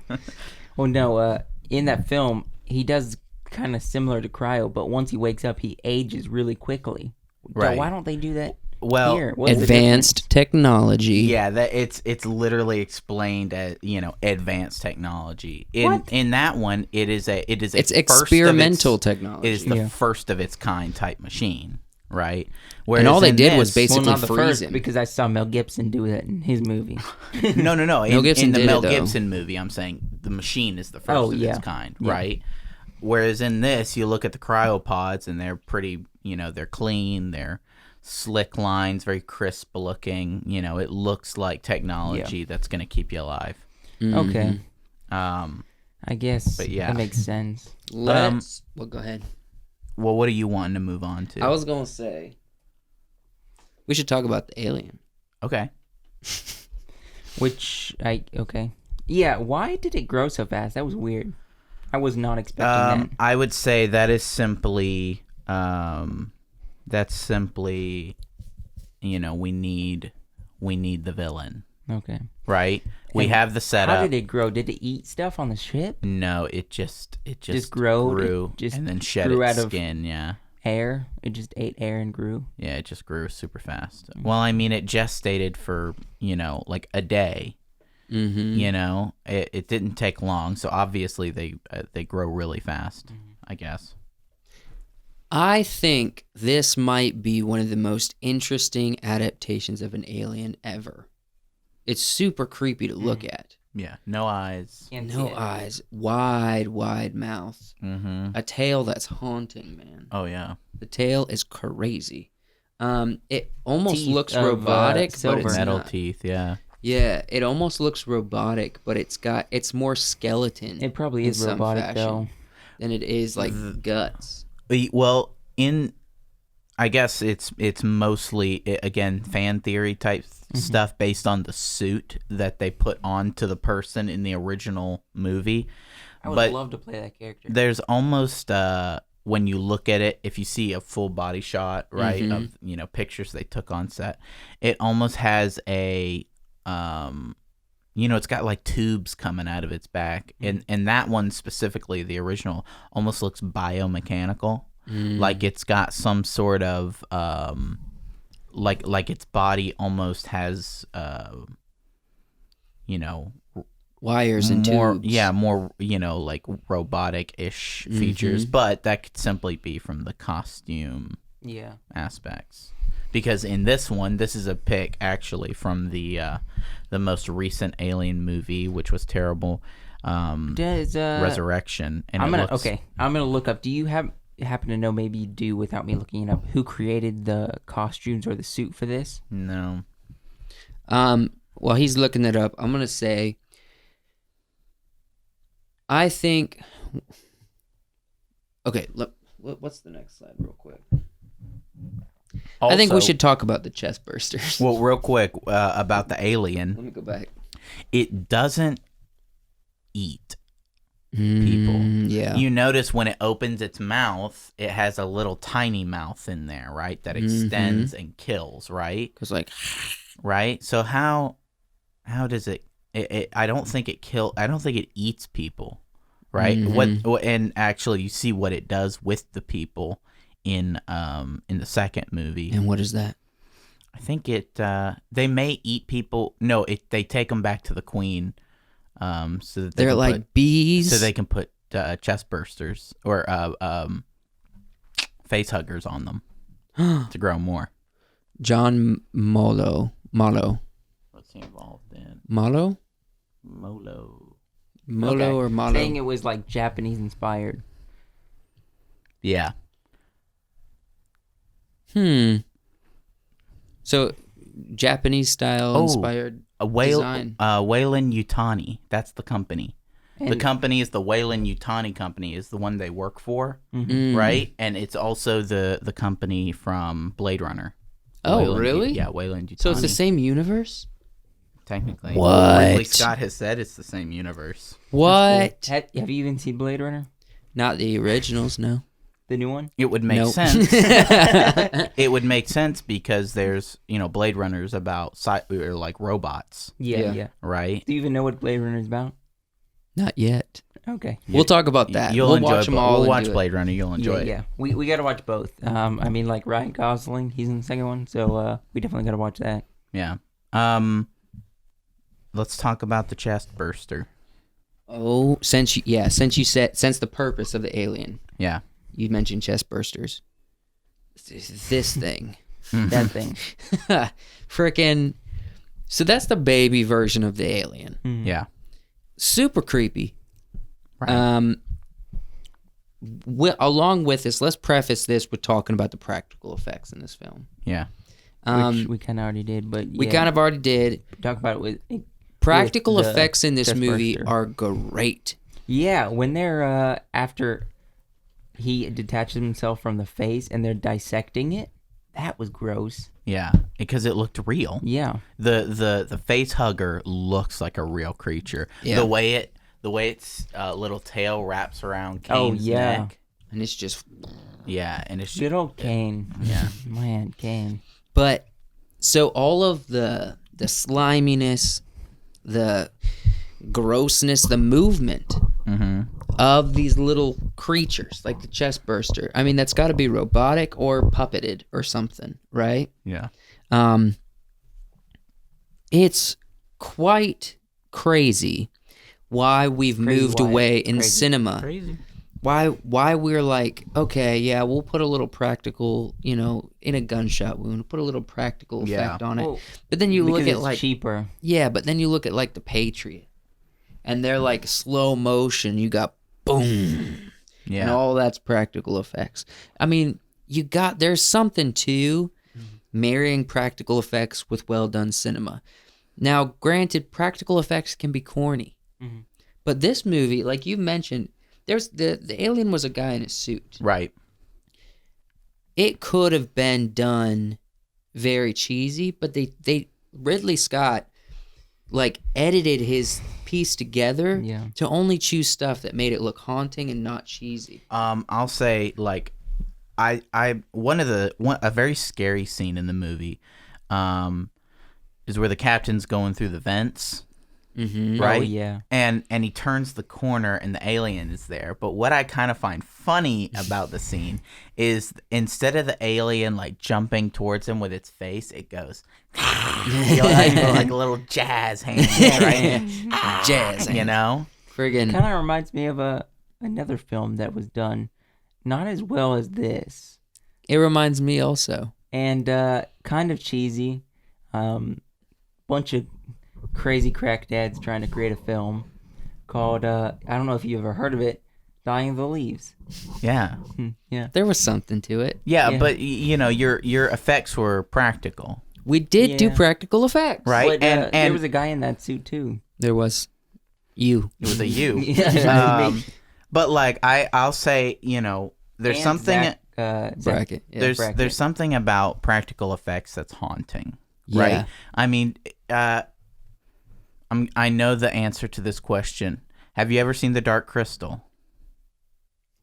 Well, no, in that film, he does kind of similar to cryo, but once he wakes up, he ages really quickly. Right. So why don't they do that Well, here? What's the Advanced technology. Yeah, that it's literally explained as advanced technology. What? In that one, it's It's experimental technology. It is the first of its kind type machine, right? And all they in did was this- basically Well, not the freeze first, him. because I saw Mel Gibson do that in his movie. no. Mel Gibson in the did Mel it, though. Gibson movie, I'm saying the machine is the first Oh, of yeah. its kind, Yeah. right? Whereas in this, you look at the cryopods and they're pretty, they're clean, they're slick lines, very crisp looking. It looks like technology that's going to keep you alive. Okay. Um, I guess But yeah. that makes sense. Let's. Well, go ahead. well, what are you wanting to move on to? I was gonna say we should talk about the alien. Okay. Okay. Yeah, why did it grow so fast? That was weird. I was not expecting that. I would say that is simply, we need the villain, Okay. right? We And have the setup. How did it grow? Did it eat stuff on the ship? No, it just growed? grew It just and then shed grew its out of- skin. Yeah, Air? It just ate air and grew? yeah, it just grew super fast. Well, I mean, it gestated for like a day. Mm-hmm. It didn't take long, so obviously they grow really fast. I guess. I think this might be one of the most interesting adaptations of an alien ever. It's super creepy to look at. Yeah, no eyes. Can't see No it. eyes, wide mouth, Mm-hmm. a tail that's haunting, man. Oh yeah. The tail is crazy. It almost Teeth looks of, robotic, but silver. it's Metal not. teeth. Yeah. Yeah, it almost looks robotic, but it's more skeleton. It probably in is some robotic, fashion though. than it is like guts. Well, I guess it's mostly again fan theory type stuff based on the suit that they put onto the person in the original movie. I would But love to play that character. there's almost when you look at it, if you see a full body shot, right, of pictures they took on set, it almost has a it's got like tubes coming out of its back, and that one specifically, the original, almost looks biomechanical. Like it's got some sort of like its body almost has Wires and more tubes. more like robotic-ish features, but that could simply be from the costume Yeah. aspects. Because in this one, this is a pic actually from the most recent Alien movie, which was terrible, Does Resurrection. And I'm it gonna looks, I'm gonna look up. Do you happen to know? Maybe you do without me looking it up. Who created the costumes or the suit for this? No. While he's looking it up, I'm gonna say, I think. Okay, look. What's the next slide, real quick? I think we Also- should talk about the chest bursters. Well, real quick about the alien, Let me go back. it doesn't eat people. Yeah. You notice when it opens its mouth, it has a little tiny mouth in there, right? That extends and kills, right? Because like, Right. So how does it? I don't think it I don't think it eats people, right? What? And actually, you see what it does with the people in the second movie. and what is that? I think they may eat people. No, they take them back to the queen, so that They're can like bees. so they can put chest bursters or face huggers on them to grow more. John Malo. What's he involved in? Malo Molo. Okay. or Malo? Saying it was like Japanese inspired. Yeah. So, Japanese style inspired design. Wayland Yutani. That's the company. The And- company is the Wayland Yutani company. Is the one they work for, Mm. right? And it's also the company from Blade Runner. Oh, Wayland really? Yeah, Wayland Yutani. So it's the same universe? Technically. What? Ridley Scott has said it's the same universe. What? Have you even seen Blade Runner? Not the originals, no. The new one? It would make Nope. sense. It would make sense because there's, Blade Runners about or like robots, Yeah. Yeah. right? Do you even know what Blade Runner is about? Not yet. Okay. We'll talk about that. You'll We'll enjoy watch them all. We'll and watch do it. Blade Runner. You'll enjoy it. Yeah. We got to watch both. I mean, like Ryan Gosling, he's in the second one, so we definitely got to watch that. Yeah. Let's talk about the chest burster. Oh, since you said the purpose of the alien, Yeah. you mentioned chest bursters. this thing. That thing. Frickin'. So that's the baby version of the alien. Yeah. Super creepy. Right. Along with this, let's preface this with talking about the practical effects in this film. Yeah. Which we kind of already did, but We kind of already did. talk about it with Practical with the effects in this chest movie burster. are great. Yeah, when they're after he detaches himself from the face and they're dissecting it, that was gross. Yeah, because it looked real. Yeah. The face hugger looks like a real creature. Yeah. The way its little tail wraps around Kane's neck. And it's just... Yeah, and it's Good old Kane. Yeah. Man, Kane. But, so all of the sliminess, the grossness, the movement of these little creatures, like the chest burster. I mean, that's got to be robotic or puppeted or something, right? Yeah. It's quite crazy why we've moved away in cinema. Crazy. Why we're like, okay, yeah, we'll put a little practical, in a gunshot wound, put a little practical effect on it. Well, But then you look because at it's like cheaper. yeah, but then you look at like the Patriot, and they're like slow motion. You got boom, Yeah. and all that's practical effects. I mean, there's something to marrying practical effects with well done cinema. Now, granted, practical effects can be corny, but this movie, like you mentioned, there's the alien was a guy in a suit. Right. It could have been done very cheesy, but they Ridley Scott like edited his piece together to only choose stuff that made it look haunting and not cheesy. I'll say like a very scary scene in the movie is where the captain's going through the vents. Right? Oh, yeah. And he turns the corner and the alien is there. But what I kind of find funny about the scene is instead of the alien like jumping towards him with its face, it goes like a little jazz hand, right? Jazz, friggin' Kind of reminds me of another film that was done not as well as this. It reminds me also. And kind of cheesy. Bunch of crazy crack dads trying to create a film called I don't know if you ever heard of it, Dying of the Leaves. Yeah. Yeah. There was something to it. Yeah, but your effects were practical. We did do practical effects. Right. But, and there was a guy in that suit too. There was you. It was a you. Yeah. But like I'll say, there's And something Zach, Bracket. Yeah. there's something about practical effects that's haunting. Yeah. Right? I mean, I know the answer to this question. Have you ever seen The Dark Crystal?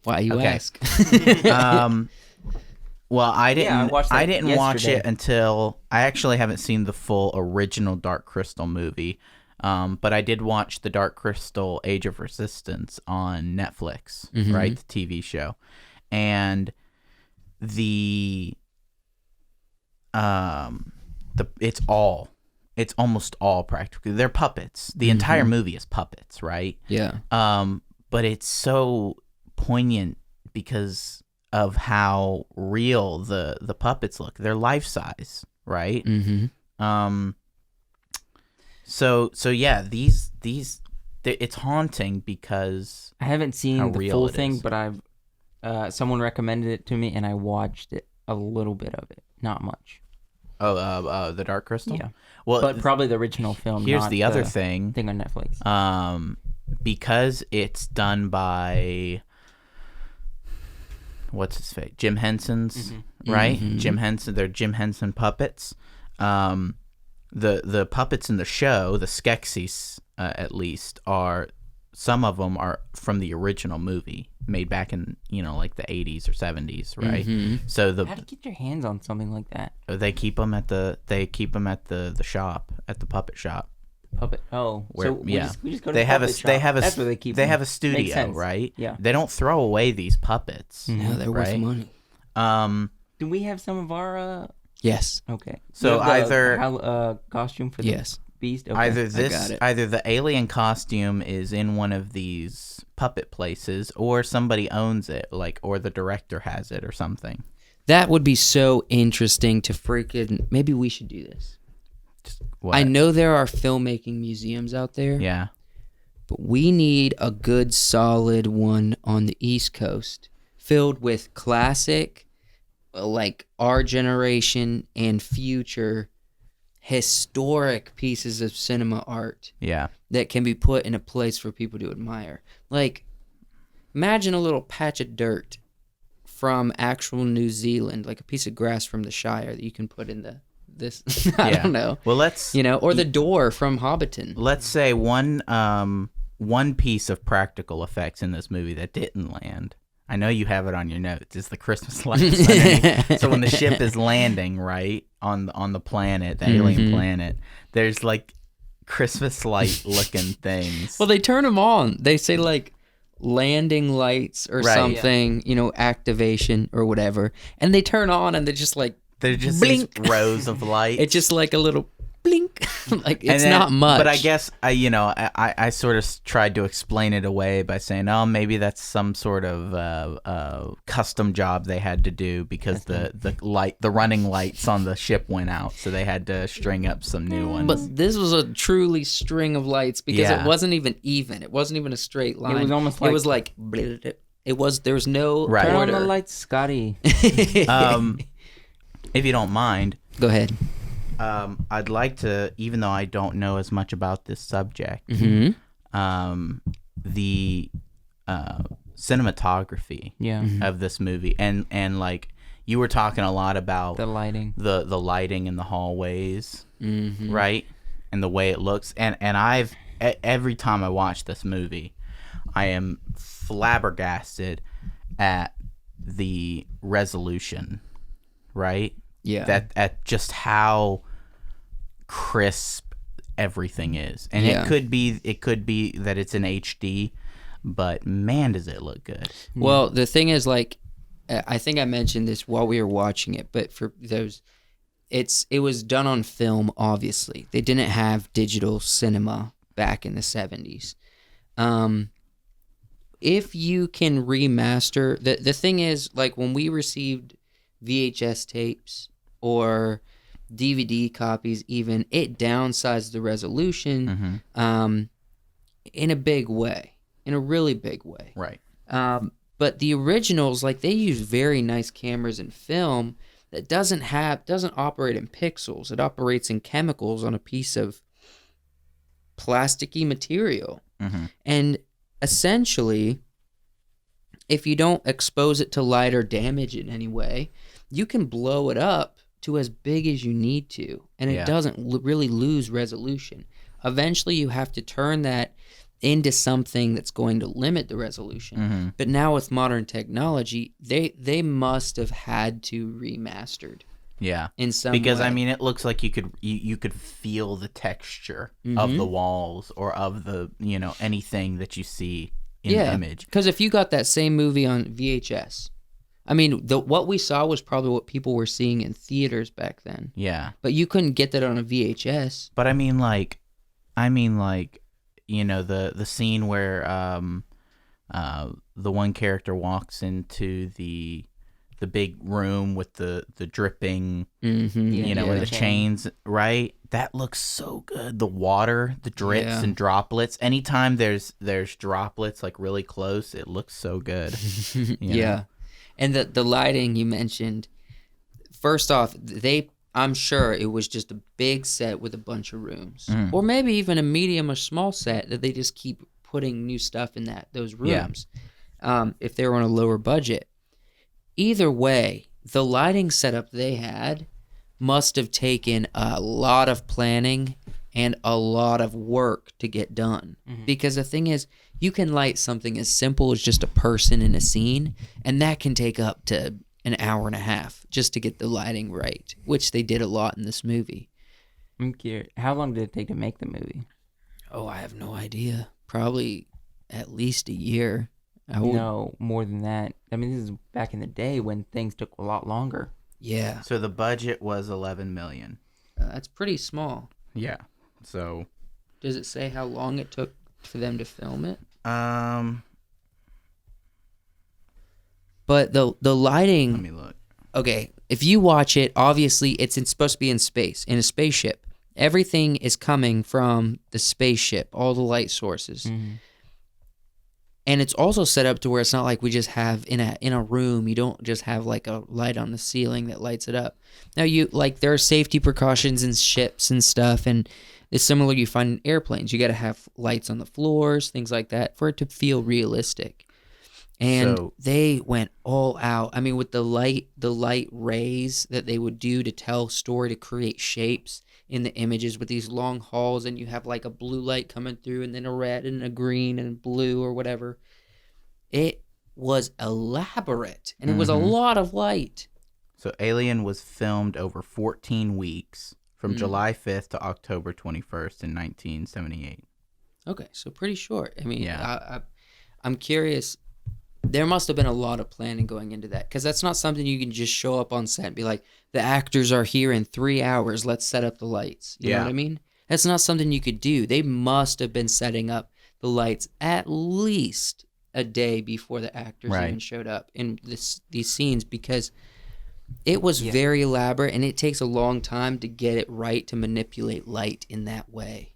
Why you Okay. ask? Well, I Yeah, I didn't. watched I that didn't watch yesterday. it until I actually haven't seen the full original Dark Crystal movie. But I did watch The Dark Crystal: Age of Resistance on Netflix, right? The TV show, and it's almost all practical. They're puppets. The entire movie is puppets, right? Yeah. But it's so poignant because of how real the puppets look. They're life size, right? Mm-hmm. So yeah, it's haunting because I haven't How seen the real full it thing, is. but I've someone recommended it to me and I watched it, a little bit of it, not much. the Dark Crystal. Yeah. Well, But probably the original film. here's not the other thing. thing on Netflix. Because it's done by what's his face, Jim Henson's, right? Jim Henson. They're Jim Henson puppets. The puppets in the show, the Skeksis, at least, some of them are from the original movie made back in like the 80s or 70s, right? So How to get your hands on something like that? they keep them at the shop, at the puppet shop. Puppet. Oh, Where, so we just go to they the have puppet a shop. they have a That's where they keep they them. have a Makes studio, sense. right? Yeah. They don't throw away these puppets. Yeah, they're worth Right. money. Do we have some of our? Yes. Okay. So You have either costume for the Yes. beast. Okay. either the alien costume is in one of these puppet places, or somebody owns it, or the director has it or something. That would be so interesting to freaking. Maybe we should do this. What? I know there are filmmaking museums out there. Yeah. But we need a good, solid one on the East Coast, filled with classic, like our generation and future historic pieces of cinema art. Yeah. That can be put in a place for people to admire. Like, imagine a little patch of dirt from actual New Zealand, like a piece of grass from the Shire that you can put in this. I don't know. Well, let's or the door from Hobbiton. Let's say one piece of practical effects in this movie that didn't land. I know you have it on your notes. It's the Christmas lights underneath. So when the ship is landing, right, on the planet, the alien planet, there's like Christmas light looking things. Well, they turn them on. They say like landing lights or something, activation or whatever. And they turn on and they're just like, they're just blink. these rows of lights. It's just like a little blink. Like, it's not much. But I guess I sort of tried to explain it away by saying, oh, maybe that's some sort of custom job they had to do because the running lights on the ship went out, so they had to string up some new ones. But this was a truly string of lights because it wasn't even even. It wasn't even a straight line. It was almost like... It was like... there was no order. Turn on the lights, Scotty. If you don't mind, go ahead. I'd like to, even though I don't know as much about this subject, the cinematography of this movie, and like you were talking a lot about the lighting, the lighting in the hallways, right, and the way it looks, and I've every time I watch this movie, I am flabbergasted at the resolution. Right? Yeah. That at just how crisp everything is. And it could be that it's in HD, but man, does it look good. Well, the thing is, like, I think I mentioned this while we were watching it, but for those, it was done on film, obviously. They didn't have digital cinema back in the 70s. If you can remaster, the thing is, like, when we received VHS tapes or DVD copies, even, it downsized the resolution in a big way, in a really big way. Right. But the originals, like, they use very nice cameras and film that doesn't operate in pixels. It operates in chemicals on a piece of plasticky material. And essentially, if you don't expose it to light or damage it in any way, you can blow it up to as big as you need to, and it doesn't really lose resolution. Eventually, you have to turn that into something that's going to limit the resolution. But now with modern technology, they must have had to remastered. Yeah, in some because way. I mean, it looks like you could feel the texture of the walls or of the anything that you see in the image. Because if you got that same movie on VHS, I mean, what we saw was probably what people were seeing in theaters back then. Yeah, but you couldn't get that on a VHS. But I mean, like, the scene where the one character walks into the big room with the dripping, with the chains, right? That looks so good. The water, the drips and droplets. Anytime there's droplets like really close, it looks so good. You know? And the lighting you mentioned. First off, I'm sure it was just a big set with a bunch of rooms, or maybe even a medium or small set that they just keep putting new stuff in those rooms. If they were on a lower budget. Either way, the lighting setup they had must have taken a lot of planning and a lot of work to get done. Because the thing is, you can light something as simple as just a person in a scene, and that can take up to an hour and a half just to get the lighting right, which they did a lot in this movie. I'm curious, how long did it take to make the movie? Oh, I have no idea. Probably at least a year. No, more than that. I mean, this is back in the day when things took a lot longer. Yeah. So the budget was $11 million. That's pretty small. Yeah. So. Does it say how long it took for them to film it? But the lighting. Let me look. okay, if you watch it, obviously supposed to be in space, in a spaceship. Everything is coming from the spaceship, all the light sources. Mm-hmm. And it's also set up to where it's not like we just have in a room, you don't just have like a light on the ceiling that lights it up. Now there are safety precautions in ships and stuff, and it's similar you find in airplanes. You got to have lights on the floors, things like that, for it to feel realistic. And they went all out. I mean, with the light rays that they would do to tell story, to create shapes in the images with these long halls, and you have like a blue light coming through and then a red and a green and blue or whatever. It was elaborate, and it was a lot of light. So Alien was filmed over 14 weeks from July 5th to October 21st in 1978. Okay, so pretty short. I mean, yeah. I'm curious. There must have been a lot of planning going into that, because that's not something you can just show up on set and be like, the actors are here in 3 hours, let's set up the lights. You know what I mean? That's not something you could do. They must have been setting up the lights at least a day before the actors even showed up in these scenes, because it was very elaborate, and it takes a long time to get it right to manipulate light in that way.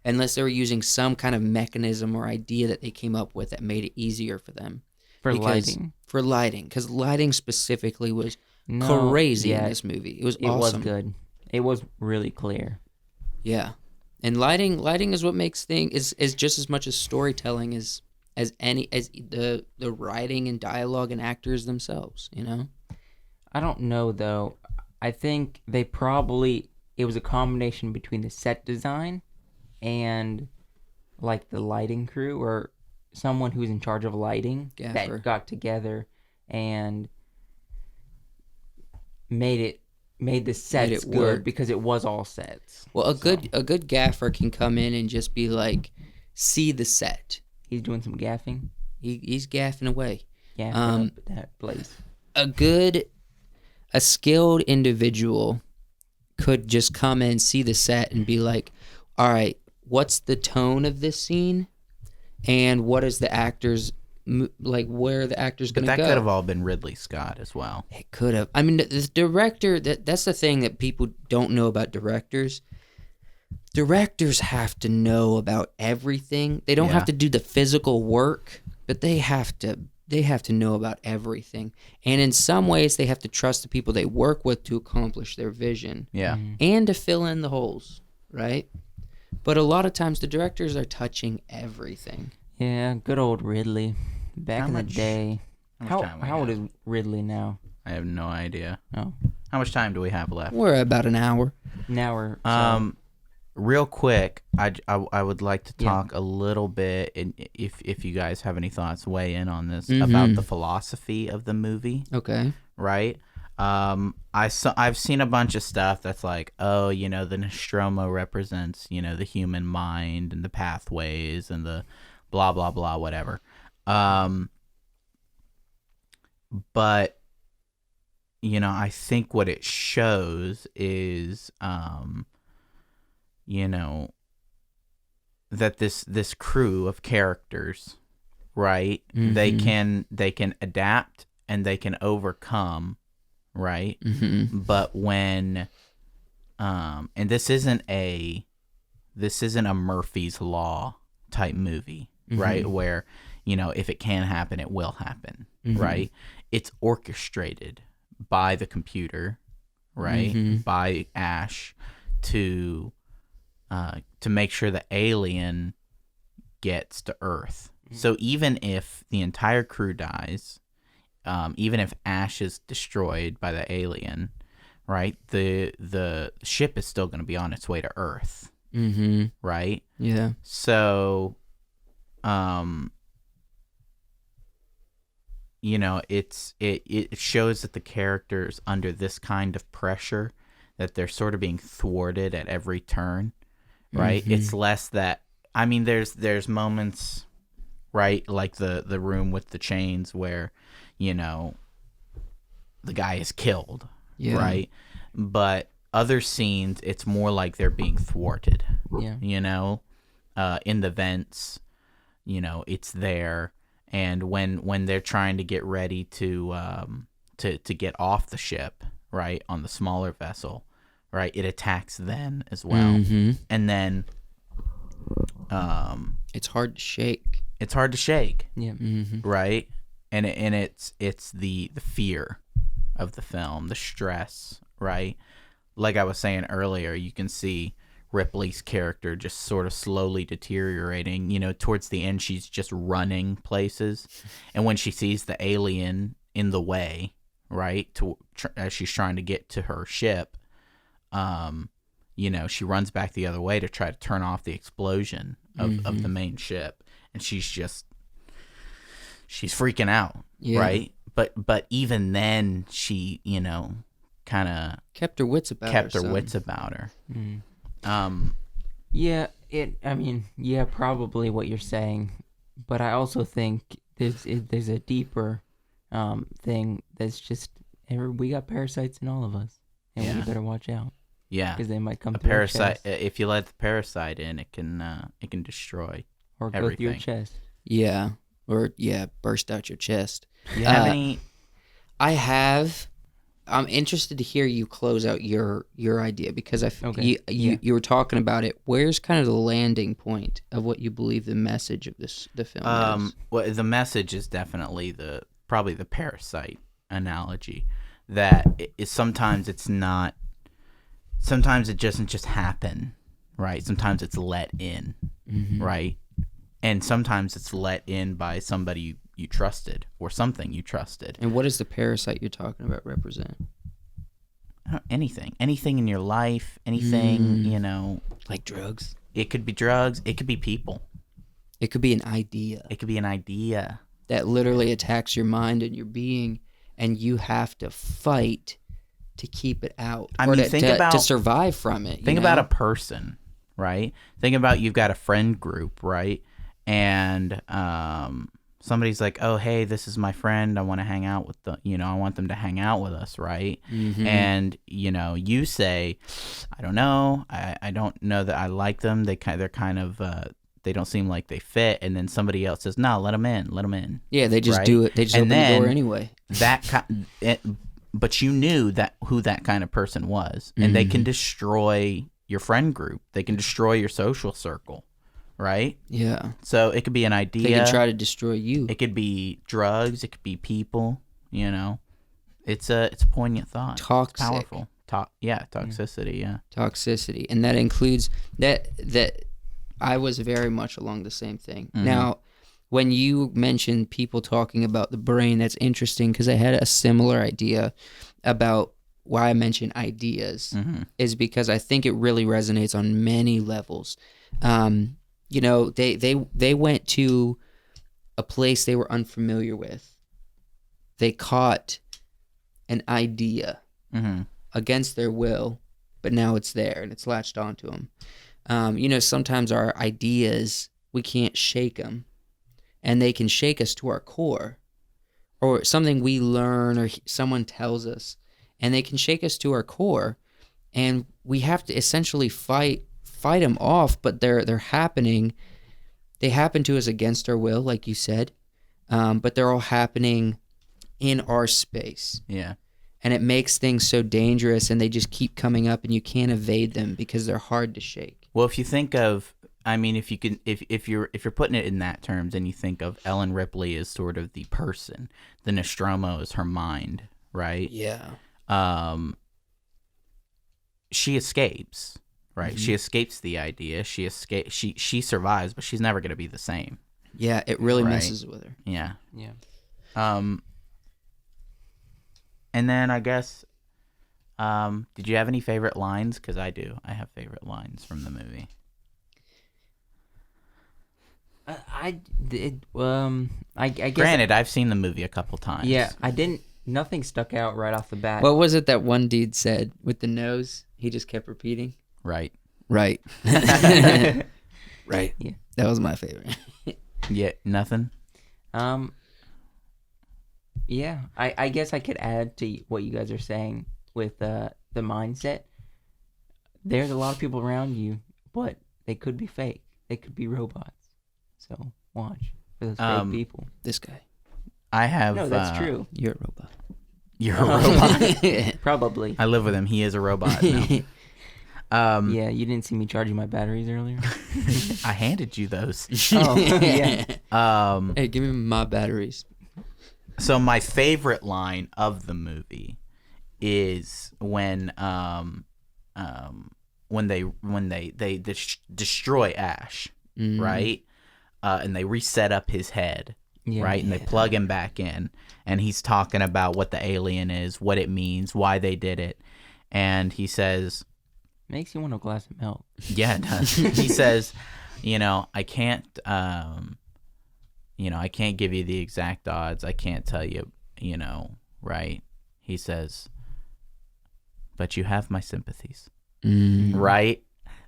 Unless they were using some kind of mechanism or idea that they came up with that made it easier for them. For lighting. Because lighting specifically was crazy in this movie. It was awesome. It was good. It was really clear. Yeah. And lighting is what makes things, is just as much as storytelling as the writing and dialogue and actors themselves, you know? I don't know, though. I think it was a combination between the set design and like the lighting crew, or someone who's in charge of lighting, that got together and made the sets good, because it was all sets. Well, a good gaffer can come in and just be like, see the set. He's doing some gaffing. He's gaffing away. Gaffing up that place. A skilled individual could just come in, see the set, and be like, all right, what's the tone of this scene? And what is the actors, like, where are the actors going to go? But that could have all been Ridley Scott as well. It could have. I mean, the director, that's the thing that people don't know about directors. Directors have to know about everything. They don't have to do the physical work, but they have to know about everything. And in some ways, they have to trust the people they work with to accomplish their vision. Yeah. And to fill in the holes, right? But a lot of times the directors are touching everything. Yeah, good old Ridley. Back in the day. How old is Ridley now? I have no idea. Oh. How much time do we have left? We're about an hour. An hour. Real quick, I would like to talk a little bit, and if you guys have any thoughts, weigh in on this, about the philosophy of the movie. Okay. Right? I've seen a bunch of stuff that's like, oh, the Nostromo represents, the human mind and the pathways and the blah, blah, blah, whatever. But, I think what it shows is, that this crew of characters, right? They can adapt and they can overcome, right? But when and this isn't a Murphy's Law type movie, right? Where, if it can happen, it will happen, right? It's orchestrated by the computer, right? By Ash to make sure the alien gets to Earth. So even if the entire crew dies, even if Ash is destroyed by the alien, right, the ship is still going to be on its way to Earth, right? Yeah. So, it shows that the characters under this kind of pressure, that they're sort of being thwarted at every turn, right? It's less that, I mean, there's moments, right, like the room with the chains where, the guy is killed, right? But other scenes, it's more like they're being thwarted, in the vents, it's there. And when they're trying to get ready to to get off the ship, right, on the smaller vessel, right, it attacks then as well. Mm-hmm. And then It's hard to shake. it's hard to shake, Yeah. Mm-hmm. right? And it's the fear of the film, the stress, right? Like I was saying earlier, you can see Ripley's character just sort of slowly deteriorating. You know, towards the end, she's just running places, and when she sees the alien in the way, right, as she's trying to get to her ship, you know, she runs back the other way to try to turn off the explosion of the main ship, and she's freaking out, Yeah. right? But even then, she, you know, kind of Kept her wits about kept her. her son. wits about her. Yeah, yeah, probably what you're saying, but I also think there's a deeper thing that's just we got parasites in all of us, and we Yeah. better watch out Yeah, because they might come a through parasite. your chest If you let the parasite in, it can destroy or go through your everything. chest. Yeah. Or, burst out your chest. You have any? I have. I'm interested to hear you close out your idea because Okay. you were talking about it. Where's kind of the landing point of what you believe the message of the film is? Well, the message is definitely probably the parasite analogy. That sometimes it's not. Sometimes it doesn't just happen, right? Sometimes it's let in, right? And sometimes it's let in by somebody you trusted or something you trusted. And what does the parasite you're talking about represent? Anything in your life, anything, you know. Like drugs? It could be drugs. It could be people. It could be an idea It could be an idea. that literally attacks your mind and your being, and you have to fight to keep it out. I or mean, to survive from it. Think about a person, right? Think about you've got a friend group, right? And somebody's like, oh, hey, this is my friend. I want to hang out with I want them to hang out with us, right? Mm-hmm. And, you know, you say, I don't know. I don't know that I like them. They're kind of, they don't seem like they fit. And then somebody else says, no, let them in. Yeah, they just right? do it. They just And open the door then anyway. But you knew who that kind of person was. And they can destroy your friend group. They can destroy your social circle. Right? Yeah. So it could be an idea. They can try to destroy you. It could be drugs. It could be people. You know, it's a poignant thought. Toxic. It's powerful. Toxicity. Yeah. Toxicity, and that includes that. I was very much along the same thing. Now, when you mentioned people talking about the brain, that's interesting because I had a similar idea about why I mentioned ideas is because I think it really resonates on many levels. You know, they went to a place they were unfamiliar with. They caught an idea against their will, but now it's there and it's latched onto them. You know, sometimes our ideas, we can't shake them, and they can shake us to our core, or something we learn or someone tells us, and they can shake us to our core, and we have to essentially fight them off, but they're happening. They happen to us against our will, like you said, but they're all happening in our space. Yeah. And it makes things so dangerous, and they just keep coming up, and you can't evade them because they're hard to shake. Well, if you think of, I mean, if you're putting it in that terms, and you think of Ellen Ripley as sort of the person, the Nostromo is her mind, right? Yeah. She escapes, right? She escapes the idea. She survives, but she's never going to be the same. Yeah, it really Right. messes with her. Yeah. Yeah. And then I guess, did you have any favorite lines? Because I do. I have favorite lines from the movie. I guess. Granted, I've seen the movie a couple times. Yeah, I didn't. Nothing stuck out right off the bat. What was it that one dude said with the nose? He just kept repeating. Right. Right. Right. Yeah. That was my favorite. Yeah. Nothing. Yeah, I guess I could add to what you guys are saying with the mindset. There's a lot of people around you, but they could be fake. They could be robots. So watch for those fake people. This guy. I have. No, that's true. You're a robot. You're a robot. Probably. I live with him. He is a robot now. Yeah, you didn't see me charging my batteries earlier. I handed you those. Oh, yeah. Hey, give me my batteries. So my favorite line of the movie is when they destroy Ash, right? And they reset up his head, right? And they plug him back in, and he's talking about what the alien is, what it means, why they did it, and he says, "Makes you want a glass of milk." Yeah, it does. He says, I can't, I can't give you the exact odds. I can't tell you, right? He says, but you have my sympathies, right?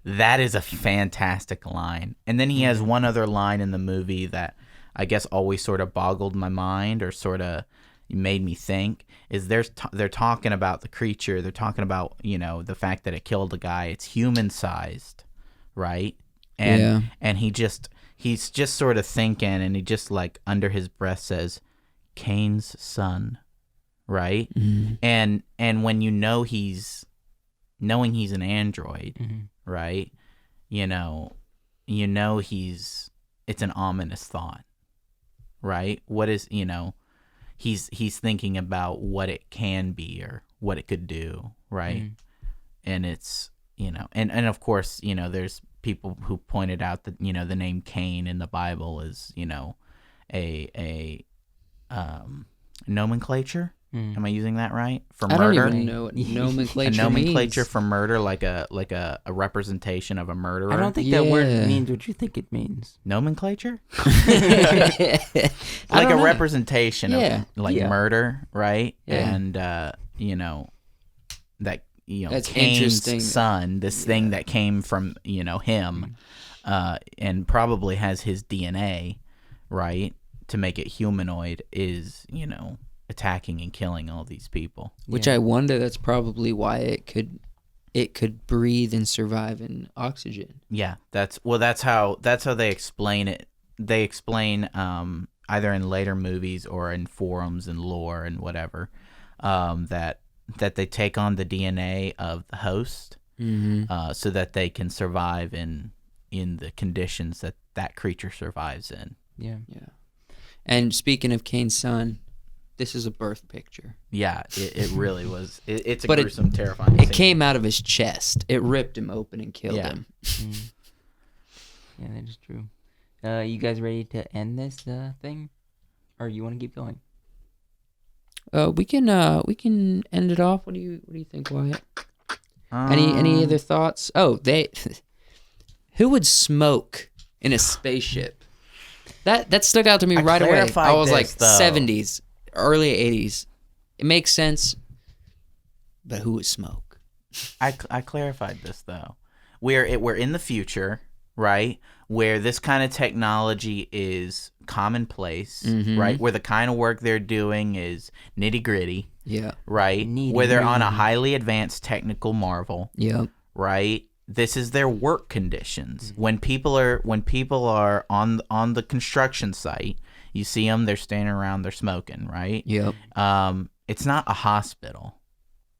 That is a fantastic line. And then he has one other line in the movie that I guess always sort of boggled my mind or sort of made me think, is they're talking about the creature. They're talking about, the fact that it killed a guy. It's human-sized, right? And he's just sort of thinking, and he just like under his breath says, Kane's son, right? And when knowing he's an android, right? It's an ominous thought, right? What is, he's thinking about what it can be or what it could do, right? And it's, and of course, there's people who pointed out that, the name Cain in the Bible is, a nomenclature. Am I using that right? For murder? I don't even know what nomenclature a nomenclature means. for murder, like a representation of a murderer. I don't think that word means what you think it means. Nomenclature? Like Like a representation of murder, right? Yeah. And that That's Cain's interesting. son, this thing that came from him, and probably has his DNA, right, to make it humanoid, is attacking and killing all these people. Which I wonder, that's probably why it could breathe and survive in oxygen. Yeah, that's how they explain it. They explain either in later movies or in forums and lore and whatever, that they take on the DNA of the host, so that they can survive in the conditions that creature survives in. Yeah. And speaking of Kane's son, this is a birth picture. Yeah, it really was. It's a But gruesome, terrifying It scene. came out of his chest. It ripped him open and killed him. Yeah, that is true. You guys ready to end this thing, or you want to keep going? We can end it off. What do you think, Wyatt? Any other thoughts? Oh, who would smoke in a spaceship? That stuck out to me right away. I was like 70s, early 80s. It makes sense, but who would smoke? I clarified this though. We're in the future, right? Where this kind of technology is commonplace, right? Where the kind of work they're doing is nitty gritty, right? Where they're on a highly advanced technical marvel, right? This is their work conditions. When people are on the construction site, you see them, they're standing around, they're smoking, right? It's not a hospital,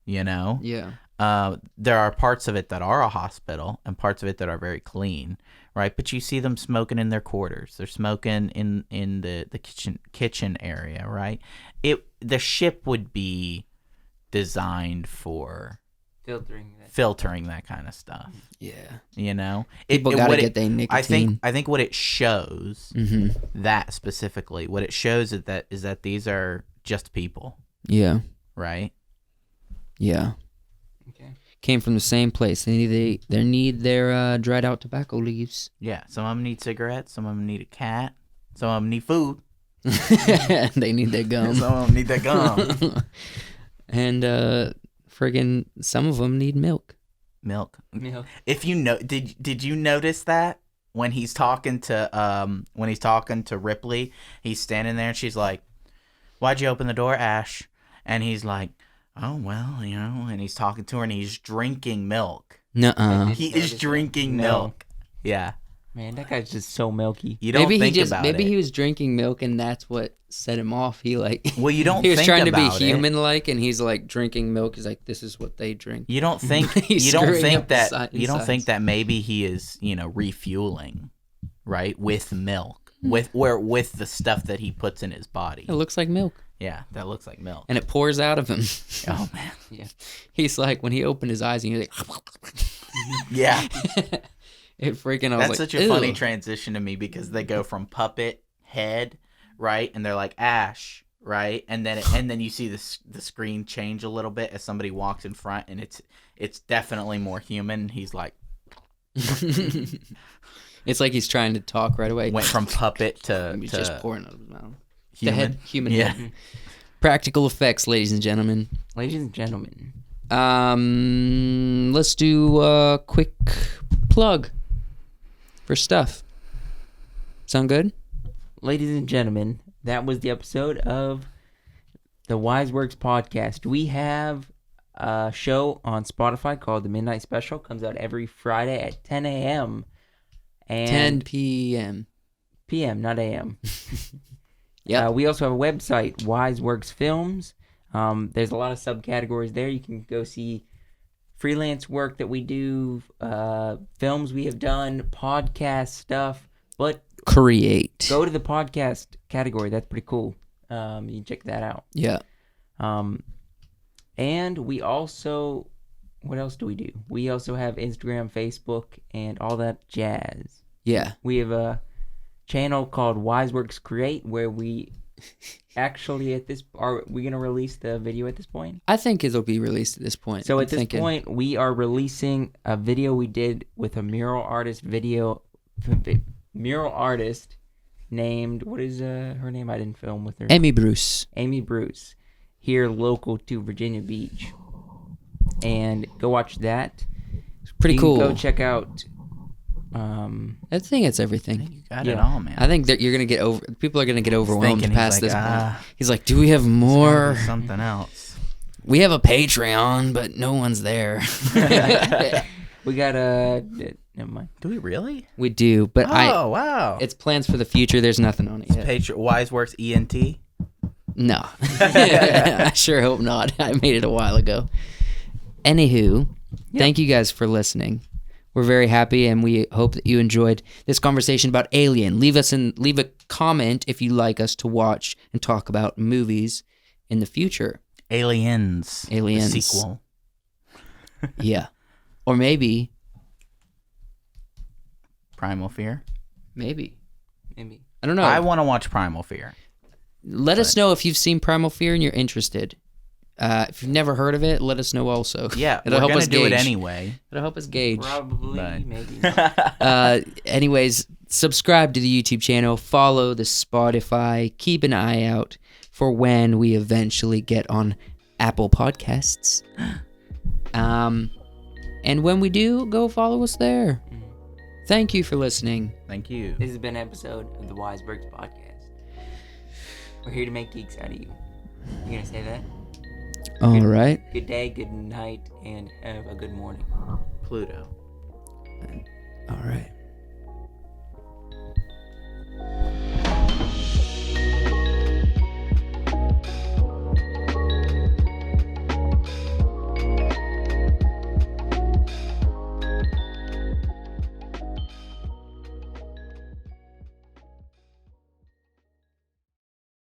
There are parts of it that are a hospital and parts of it that are very clean, right? But you see them smoking in their quarters. They're smoking in the kitchen area, right? The ship would be designed for filtering that kind of stuff. People gotta get their nicotine. I think what it shows, that specifically, what it shows is that these are just people. Right. Okay. Came from the same place. They need their dried out tobacco leaves. Yeah. Some of them need cigarettes. Some of them need a cat. Some of them need food. They need their gum. Some of them need their gum. And friggin' some of them need milk. Milk. If did you notice that when he's talking to Ripley, he's standing there and she's like, "Why'd you open the door, Ash?" And he's like, "Oh well, and he's talking to her and he's drinking milk. Nuh-uh. He is drinking milk. Yeah. Man, that guy's just so milky. You don't think about maybe it. he was drinking milk and that's what set him off. He like Well, you don't he was think trying to be about it. human like, and he's like drinking milk. He's like, this is what they drink. You don't think He's you don't screwing think up that the you don't insides. think that maybe he is, refueling, right? With milk. With the stuff that he puts in his body. It looks like milk, Yeah, that looks like milk. and it pours out of him. Oh man. Yeah. He's like, when he opened his eyes, and he was like, Yeah. it freaking. I was That's like, such a funny "Ew." transition to me because they go from puppet head, right? And they're like Ash, right? And then you see the screen change a little bit as somebody walks in front, and it's definitely more human. He's like It's like he's trying to talk right away. went from puppet to He's just pouring out of his mouth. human. The head, human Yeah. head. Practical effects, ladies and gentlemen. Ladies and gentlemen, Let's do a quick plug for stuff. Sound good? ladies and gentlemen, that was the episode of the Wiseworks podcast. We have a show on Spotify called The Midnight Special. Comes out every Friday at 10 a.m. and 10 p.m. p.m., not a.m. Yep. We also have a website, Wiseworks Films. There's a lot of subcategories there. You can go see freelance work that we do, films we have done, podcast stuff. But Create. go to the podcast category. That's pretty cool. You can check that out. Yeah. And we also, what else do we do? We also have Instagram, Facebook, and all that jazz. Yeah. We have a channel called Wiseworks Create where we actually are we going to release the video at this point? I think it'll be released at this point. So I'm at this thinking. point, we are releasing a video we did with a mural artist named, what is her name? I didn't film with her. Amy Bruce. Amy Bruce, here local to Virginia Beach. And go watch that. Pretty You cool. can go check out. I think it's I everything. think you got it Yeah. all, man. I think that you're gonna get over. People are gonna get overwhelmed thinking, past he's this like, point. He's like, "Do we have more? something else. We have a Patreon, but no one's there." We got never mind. Do we really? We do, but Wow. it's plans for the future. There's nothing on it yet. Wiseworks ENT. No, I sure hope not. I made it a while ago. Anywho, thank you guys for listening. We're very happy, and we hope that you enjoyed this conversation about Alien. Leave a comment if you like us to watch and talk about movies in the future. Aliens. Aliens. The sequel. Yeah, or maybe Primal Fear. maybe Maybe. I don't know. I want to watch Primal Fear. Let us know if you've seen Primal Fear and you're interested. If you've never heard of it, let us know also. Yeah, It'll we're help gonna us do it gauge. anyway. It'll help us gauge. Probably, Right. maybe not. Anyways, subscribe to the YouTube channel, follow the Spotify, keep an eye out for when we eventually get on Apple Podcasts. And when we do, go follow us there. Thank you for listening. Thank you. This has been an episode of the Wiseworks podcast. We're here to make geeks out of you. You gonna say that? All right. Good day, good night, and have a good morning. Pluto. All right.